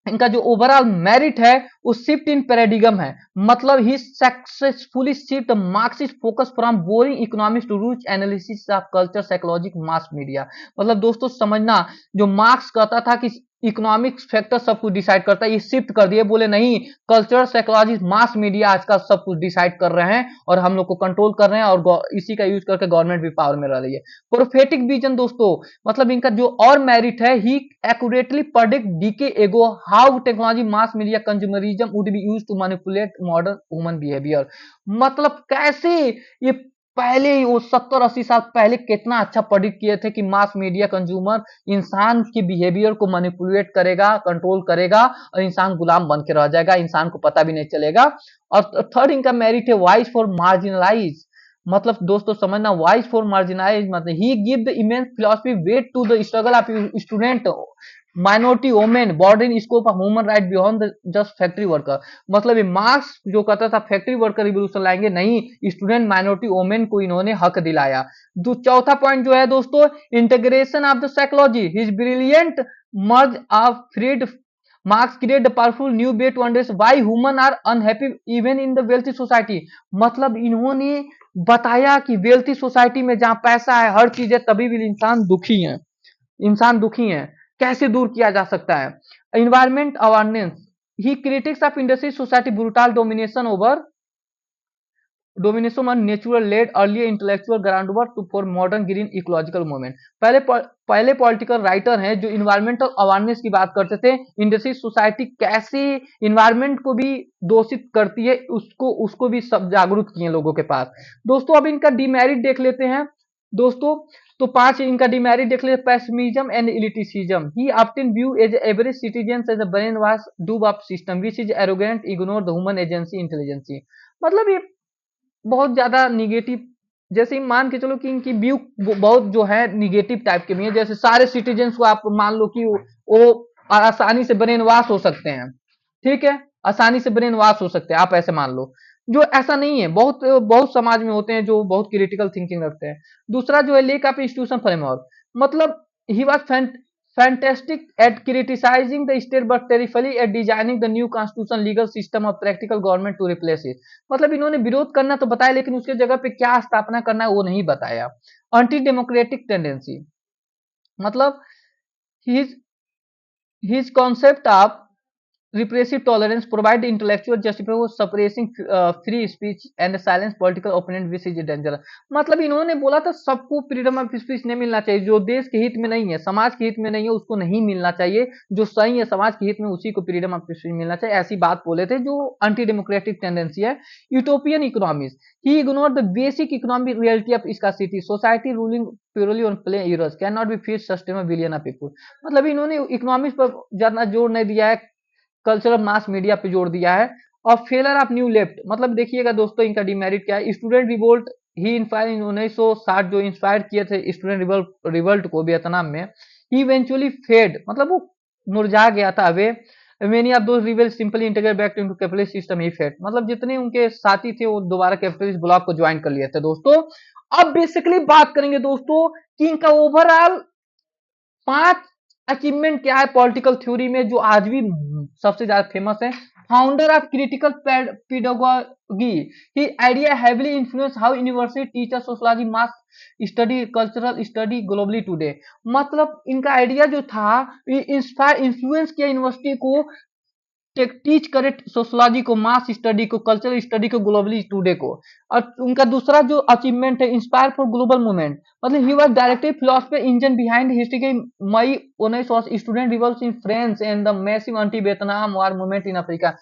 इनका जो ओवरऑल मेरिट है वो शिफ्ट इन पैराडिगम है। मतलब he successfully shift Marxist focus from boring economics to rich analysis of culture, psychology, mass media. मतलब दोस्तों समझना, जो मार्क्स कहता था कि इकोनॉमिक्स फैक्टर सब कुछ डिसाइड करता है, ये शिफ्ट कर दिए, बोले नहीं, कल्चर, साइकोलॉजी, मास मीडिया आजकल सब कुछ डिसाइड कर रहे हैं और हम लोग को कंट्रोल कर रहे हैं, और इसी का यूज करके गवर्नमेंट भी पावर में रह रही है। प्रोफेटिक विजन दोस्तों, मतलब इनका जो और मेरिट है, he accurately predict decade ago how technology, mass media, consumerism would be used to manipulate modern human behaviour. मतलब कैसे ये पहले ही, वो 70-80 साल पहले कितना अच्छा प्रेडिक्ट किए थे कि मास मीडिया, कंज्यूमर इंसान के बिहेवियर को मैनिपुलेट करेगा, कंट्रोल करेगा और इंसान गुलाम बन के रह जाएगा, इंसान को पता भी नहीं चलेगा। और थर्ड इनका मेरिट है वॉइस फॉर मार्जिनलाइज। मतलब दोस्तों समझना, वॉइस फॉर मार्जिनाइज मतलब he give the immense philosophy weight to the struggle of student, minority, women, broadening scope of human right beyond just factory worker. मतलब ये मार्क्स जो कहता था फैक्ट्री वर्कर रिवोल्यूशन लाएंगे, नहीं, स्टूडेंट, माइनॉरिटी, वोमेन को इन्होंने हक दिलाया। चौथा पॉइंट जो है दोस्तों, integration of the psychology, his brilliant merge of Freud Marx create the powerful new way to understand why human are unhappy even in the wealthy society. मतलब इन्होंने बताया कि वेल्थी सोसाइटी में जहां पैसा है, हर चीज है, तभी भी इंसान दुखी है, इंसान दुखी है। कैसे दूर किया जा सकता है? Environment awareness, he critics of industry society brutal domination on natural led early intellectual ground work to for modern green ecological movement. पहले पॉलिटिकल राइटर हैं जो इन्वायरमेंटल अवेयरनेस की बात करते थे। इंडस्ट्री सोसाइटी कैसे इन्वायरमेंट को भी दूषित करती है, उसको उसको भी सब जागरूक किए लोगों के पास। दोस्तों अब इनका डिमेरिट देख लेते हैं दोस्तों। तो 5 इनका डिमेरिट देख लेते, pessimism and elitism, he often view as average citizen as a brain wash dupe of system which is arrogant ignore the human agency intelligence. मतलब ये बहुत ज्यादा निगेटिव, जैसे मान के चलो कि इनकी व्यू बहुत जो है निगेटिव टाइप के भी है। जैसे सारे सिटीजन को आप मान लो कि वो आसानी से ब्रेन वॉश हो सकते हैं, ठीक है, आसानी से ब्रेन वॉश हो सकते हैं, आप ऐसे मान लो। जो ऐसा नहीं है, बहुत बहुत समाज में होते हैं जो बहुत क्रिटिकल थिंकिंग रखते हैं। दूसरा जो है लेक ऑफ इंस्टीट्यूशन फ्रेमवर्क, मतलब he was fantastic at criticizing the state but terribly at designing the new constitution legal system of practical government to replace it। मतलब इन्होंने विरोध करना तो बताया, लेकिन उसके जगह पे क्या स्थापना करना है वो नहीं बताया। एंटी डेमोक्रेटिक टेंडेंसी, मतलब his his concept of repressive tolerance provide the intellectual justification for suppressing free speech and silence political opponent which is dangerous। मतलब इन्होंने बोला था सबको फ्रीडम ऑफ स्पीच नहीं मिलना चाहिए, जो देश के हित में नहीं है, समाज के हित में नहीं है, उसको नहीं मिलना चाहिए, जो सही है समाज के हित में उसी को फ्रीडम ऑफ स्पीच मिलना चाहिए, ऐसी बात बोले थे जो एंटी डेमोक्रेटिक टेंडेंसी है। Utopian economics, he ignore the basic economic reality of scarcity, society ruling purely on play Euros can not be feed sustainable billion of people. मतलब इन्होंने इकोनॉमिक्स पर ज्यादा जोर नहीं दिया है, कल्चरल मास मीडिया पे जोड़ दिया है। और फेलर ऑफ न्यू लेफ्ट, मतलब देखिएगा दोस्तों इनका डिमेरिट क्या है। स्टूडेंट रिवोल्ट ही इंस्पायर इन 1960 जो इंस्पायर किए थे स्टूडेंट रिवोल्ट को वियतनाम में, ही इवेंचुअली फेड, मतलब वो मुरझा गया था। Away many of those rebel simply integrate back into capitalist system, he fade, मतलब जितने उनके साथी थे वो दोबारा कैपिटलिस्ट ब्लॉक को ज्वाइन कर लिए थे दोस्तों। अब बेसिकली बात करेंगे दोस्तों कि इनका ओवरऑल 5 अचीवमेंट क्या है पॉलिटिकल थ्योरी में, जो आज भी सबसे ज्यादा फेमस है। Founder of critical pedagogy, he idea heavily influence how university teacher sociology mass study cultural study globally today. मतलब इनका आइडिया जो था इंस्पायर इन्फ्लुएंस किया यूनिवर्सिटी को टीच करे सोशोलॉजी को, मास स्टडी को, कल्चरल स्टडी को, ग्लोबली टुडे को। और उनका दूसरा जो अचीवमेंट है इंस्पायर फॉर ग्लोबल मूवमेंट, मतलब he was directive philosophy engine behind history के मई 19 student revolt in France and the massive anti Vietnam war movement in Africa.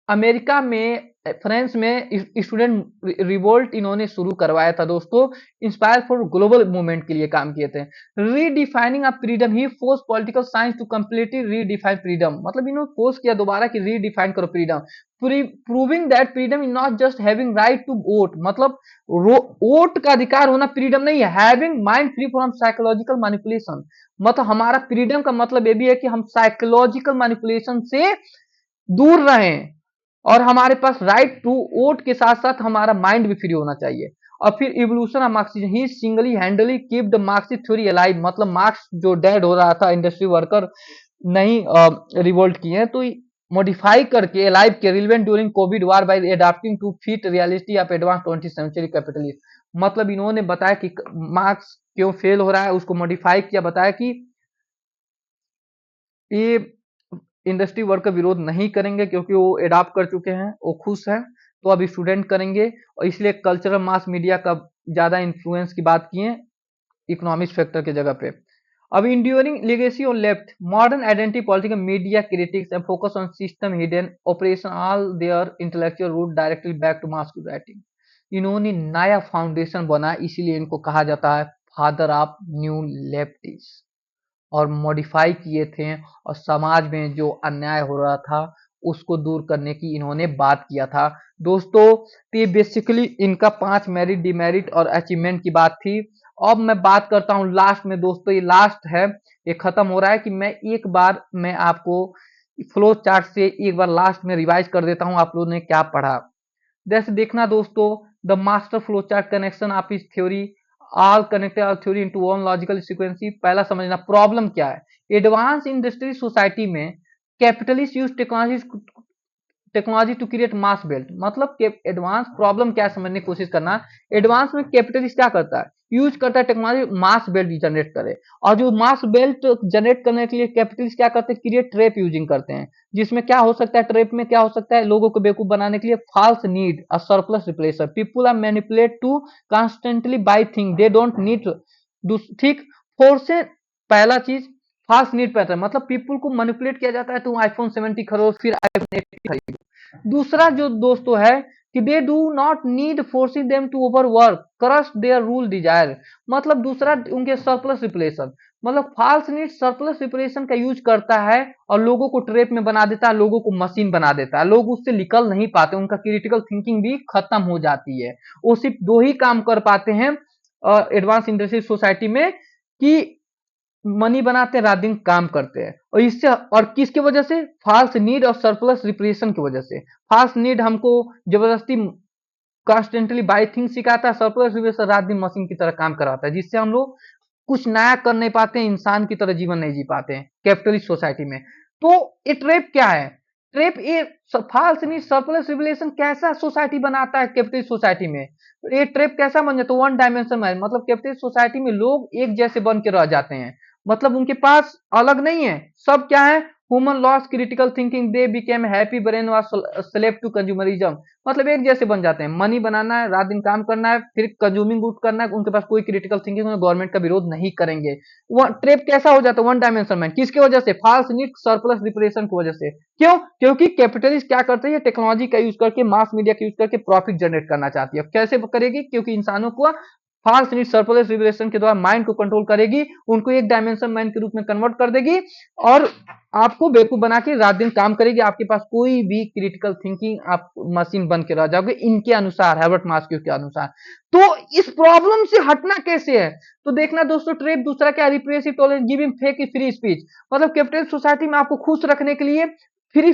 America में फ्रांस में स्टूडेंट रिवोल्ट इन्होंने शुरू करवाया था दोस्तों, इंस्पायर फॉर ग्लोबल मूवमेंट के लिए काम किए थे। Redefining of freedom, he force political science to completely redefine freedom, मतलब इन्होंने फोर्स किया दोबारा कि रीडिफाइन करो freedom. Proving that freedom is not just having right to vote, मतलब वोट का अधिकार होना फ्रीडम नहीं है, having mind free from psychological manipulation, मतलब हमारा फ्रीडम का मतलब ये भी है कि हम साइकोलॉजिकल मैनिपुलेशन से दूर रहें, और हमारे पास राइट टू वोट के साथ साथ हमारा माइंड भी फ्री होना चाहिए। और फिर evolution of Marxism, he singlehandedly keep the Marxist theory alive, मतलब मार्क्स जो डेड हो रहा था, इंडस्ट्री वर्कर नहीं रिवोल्ट किए, तो मॉडिफाई करके अलाइव के relevant during covid war by adapting to fit reality of advance 20th century capitalist. मतलब इन्होंने बताया कि मार्क्स क्यों फेल हो रहा है, उसको मॉडिफाई किया, बताया कि ये इंडस्ट्री वर्क का विरोध नहीं करेंगे क्योंकि वो एडाप्ट कर चुके हैं, वो खुश हैं, तो अब स्टूडेंट करेंगे, और इसलिए कल्चरल मास मीडिया का ज्यादा इन्फ्लुएंस की बात किए इकोनॉमिक फैक्टर के जगह पे। अब enduring legacy on left modern identity political media critics and focus on system hidden operation all their intellectual root directly back to mass writing. इन्होंने नया फाउंडेशन बना, इसीलिए इनको कहा जाता है फादर ऑफ न्यू लेफ्टिस्ट, और मॉडिफाई किए थे, और समाज में जो अन्याय हो रहा था उसको दूर करने की इन्होंने बात किया था दोस्तों। तो ये बेसिकली इनका 5 मेरिट डिमेरिट और अचीवमेंट की बात थी। अब मैं बात करता हूँ लास्ट में दोस्तों, ये लास्ट है, ये खत्म हो रहा है कि मैं आपको फ्लो चार्ट से एक बार लास्ट में रिवाइज कर देता हूँ आप लोगों ने क्या पढ़ा। जैसे देखना दोस्तों, the master flow chart connection of इस theory, all connected all theory into one logical sequence. पहला समझना प्रॉब्लम क्या है। एडवांस इंडस्ट्री सोसाइटी में capitalist use technology to create mass wealth, मतलब एडवांस प्रॉब्लम क्या है समझने की कोशिश करना। एडवांस में कैपिटलिस्ट क्या करता है, यूज करता है टेक्नोलॉजी मास बेल्ट जनरेट करे, और जो मास बेल्ट जनरेट करने के लिए कैपिटलिस्ट क्या करते हैं, क्रिएट ट्रैप यूजिंग करते हैं, जिसमें क्या हो सकता है, ट्रैप में क्या हो सकता है, लोगों को बेवकूफ बनाने के लिए false need a surplus replacer, people are manipulate to constantly buy thing they don't need, ठीक, फोर्स। पहला चीज फास्ट नीड पैटर्न, मतलब पीपल को मैनिपुलेट किया जाता है, तुम आईफोन 70 खरीदो फिर आईफोन 80 खरीदो। दूसरा जो दोस्तों है कि they do not need forcing them to over work crush their rule desire, मतलब दूसरा उनके सरप्लस रिप्लेशन, मतलब फॉल्स नीड सरप्लस रिप्लेशन का यूज करता है और लोगों को ट्रैप में बना देता है, लोगों को मशीन बना देता है, लोग उससे निकल नहीं पाते, उनका क्रिटिकल थिंकिंग भी खत्म हो जाती है। वो सिर्फ दो ही काम कर पाते हैं एडवांस इंडस्ट्रियल सोसाइटी में, कि मनी बनाते हैं, रात दिन काम करते हैं, और इससे और किसकी वजह से, फाल्स नीड और सरप्लस रिप्रेशन की वजह से। फाल्स नीड हमको जबरदस्ती कॉन्स्टेंटली बाई थिंग सिखाता है, सरप्लस रिप्रेशन रात दिन मशीन की तरह काम कराता है, जिससे हम लोग कुछ नया कर नहीं पाते हैं, इंसान की तरह जीवन नहीं जी पाते हैं कैपिटलिस्ट सोसाइटी में। तो ये ट्रैप क्या है, ट्रैप ये फाल्स नीड सरप्लस रिप्रेशन कैसा सोसाइटी बनाता है कैपिटलिस्ट सोसाइटी में। ये ट्रैप कैसा बन जाता है, वन डायमेंशन में, मतलब कैपिटलिस्ट सोसाइटी में लोग एक जैसे बन के रह जाते हैं, मतलब उनके पास अलग नहीं है, सब क्या है, human loss critical thinking, they became happy brain was slave to consumerism. मतलब एक जैसे बन जाते हैं, मनी बनाना है, रात दिन काम करना है, फिर कंज्यूमिंग गुड करना है, उनके पास कोई क्रिटिकल थिंकिंग, गवर्नमेंट का विरोध नहीं करेंगे। वो ट्रेप कैसा हो जाता है, वन डायमेंशन मैन, किसकी वजह से, फाल्स नीड सरप्लस रिप्रेशन की वजह से। क्यों? क्योंकि कैपिटलिस्ट क्या करते हैं, टेक्नोलॉजी का यूज करके, मास मीडिया का यूज करके प्रॉफिट जनरेट करना चाहती है। कैसे करेगी? क्योंकि इंसानों को फाल्स नीड सरप्लस रिप्रेशन के द्वारा माइंड को कंट्रोल करेगी, उनको एक डायमेंशन माइंड के रूप में कन्वर्ट कर देगी और आपको बेवकूफ बना के रात दिन काम करेगी। आपके पास कोई भी क्रिटिकल थिंकिंग, आप मशीन बन के रह जाओगे, इनके अनुसार, हार्वर्ड मास्क्यू के अनुसार। तो इस प्रॉब्लम से हटना कैसे है? तो देखना दोस्तों, ट्रेप दूसरा क्या, repressive tolerance, giving fake free speech. मतलब कैपिटल सोसाइटी में आपको खुश रखने के लिए फ्री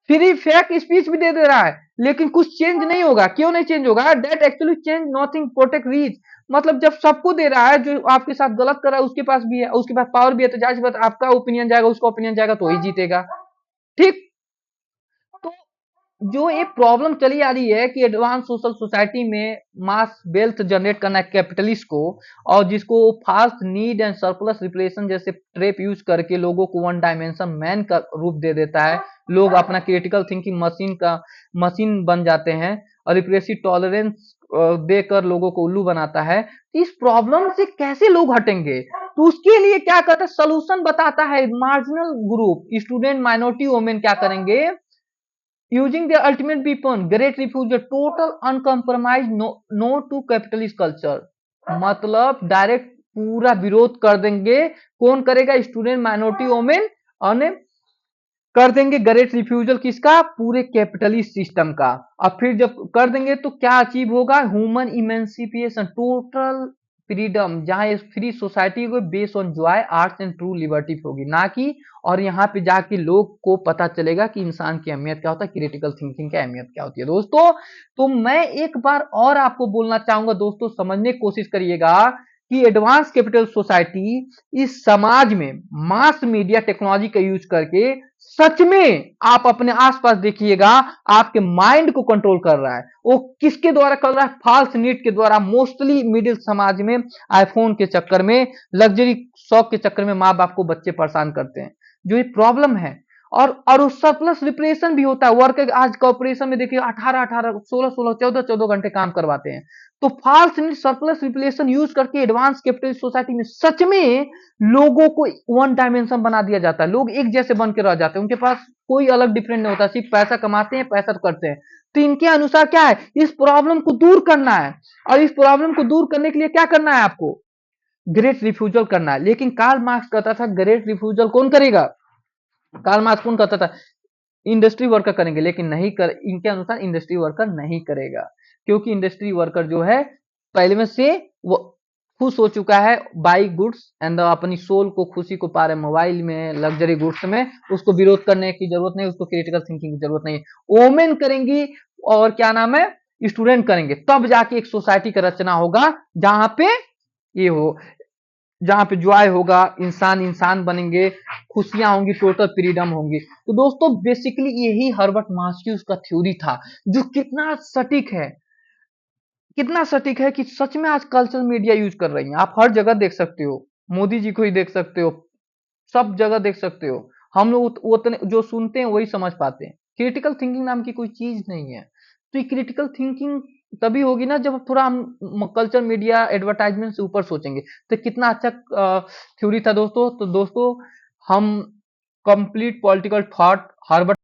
फ्री फेक स्पीच भी दे रहा है, लेकिन कुछ चेंज नहीं होगा। क्यों नहीं चेंज होगा? That actually change nothing, protect rich. मतलब जब सबको दे रहा है, जो आपके साथ गलत कर रहा है उसके पास भी है, उसके पास पावर भी है, तो जाहिर सी बात आपका ओपिनियन जाएगा, उसका ओपिनियन जाएगा, तो वही जीतेगा। ठीक। तो जो एक प्रॉब्लम चली आ रही है कि एडवांस सोशल सोसाइटी में मास वेल्थ जनरेट करना है कैपिटलिस्ट को, और जिसको फास्ट नीड एंड सरप्लस रिप्लेशन जैसे ट्रेप यूज करके लोगों को वन डायमेंशन मैन का रूप दे देता है। लोग अपना क्रिटिकल थिंकिंग मशीन बन जाते हैं, और रिप्रेसिव टॉलरेंस देकर लोगों को उल्लू बनाता है। इस प्रॉब्लम से कैसे लोग हटेंगे? तो उसके लिए क्या करता है, सोल्यूशन बताता है marginal group, student, minority, women क्या करेंगे, using their ultimate weapon, great refusal, total uncompromised no to capitalist culture। मतलब डायरेक्ट पूरा विरोध कर देंगे। कौन करेगा? स्टूडेंट, माइनॉरिटी, वोमेन, और कर देंगे ग्रेट रिफ्यूजल किसका? पूरे कैपिटलिस्ट सिस्टम का। अब फिर जब कर देंगे तो क्या अचीव होगा? ह्यूमन इमेंसिपिएशन, टोटल फ्रीडम, जहां फ्री सोसाइटी को based on Joy, arts and true liberty होगी, ना कि, और यहाँ पे जाके लोग को पता चलेगा कि इंसान की अहमियत क्या होता है, क्रिटिकल थिंकिंग की अहमियत क्या होती है दोस्तों। तो मैं एक बार और आपको बोलना चाहूंगा दोस्तों, समझने की कोशिश करिएगा कि एडवांस कैपिटल सोसाइटी इस समाज में मास मीडिया टेक्नोलॉजी का यूज करके सच में, आप अपने आसपास देखिएगा, आपके माइंड को कंट्रोल कर रहा है। वो किसके द्वारा कर रहा है? फाल्स नीड के द्वारा। मोस्टली मिडिल समाज में आईफोन के चक्कर में, लग्जरी शौक के चक्कर में माँ बाप को बच्चे परेशान करते हैं, जो ये प्रॉब्लम है। और सरप्लस रिप्रेशन भी होता है। वर्क आज कॉर्पोरेशन में देखिए 18-18, 16-16, 14-14 घंटे काम करवाते हैं। तो false need surplus repression use करके एडवांस कैपिटलिस्ट सोसाइटी में सच में लोगों को वन डायमेंशन बना दिया जाता है। लोग एक जैसे बन के रह जाते हैं, उनके पास कोई अलग डिफरेंट नहीं होता, सिर्फ पैसा कमाते हैं, पैसा करते हैं। तो इनके अनुसार क्या है, इस प्रॉब्लम को दूर करना है। और इस प्रॉब्लम को दूर करने के लिए क्या करना है आपको? ग्रेट रिफ्यूजल करना है। लेकिन कार्ल मार्क्स कहता था ग्रेट रिफ्यूजल कौन करेगा? कार्ल मार्क्स कौन कहता था? इंडस्ट्री वर्कर करेंगे। लेकिन नहीं कर, इनके अनुसार इंडस्ट्री वर्कर नहीं करेगा, क्योंकि इंडस्ट्री वर्कर जो है पहले में से वो खुश हो चुका है बाई गुड्स एंड अपनी सोल को, खुशी को पा रहे मोबाइल में, लग्जरी गुड्स में। उसको विरोध करने की जरूरत नहीं, उसको क्रिटिकल थिंकिंग की जरूरत नहीं है। वोमेन करेंगी, और क्या नाम है, स्टूडेंट करेंगे, तब जाके एक सोसाइटी का रचना होगा जहां पे ये हो, जहां पे जॉय होगा, इंसान इंसान बनेंगे, खुशियां होंगी, टोटल फ्रीडम होंगी। तो दोस्तों बेसिकली यही हर्बर्ट मार्क्यूस का थ्योरी था, जो कितना सटीक है, कितना सटीक है कि सच में आज कल्चरल मीडिया यूज कर रही है। आप हर जगह देख सकते हो, मोदी जी को ही देख सकते हो, सब जगह देख सकते हो। हम लोग उतने जो सुनते हैं वही समझ पाते हैं। क्रिटिकल थिंकिंग नाम की कोई चीज नहीं है। तो ये क्रिटिकल थिंकिंग तभी होगी ना जब थोड़ा हम कल्चर मीडिया एडवर्टाइजमेंट से ऊपर सोचेंगे। तो कितना अच्छा थ्योरी था दोस्तों। तो दोस्तों हम कंप्लीट पॉलिटिकल थॉट हार्वर्ड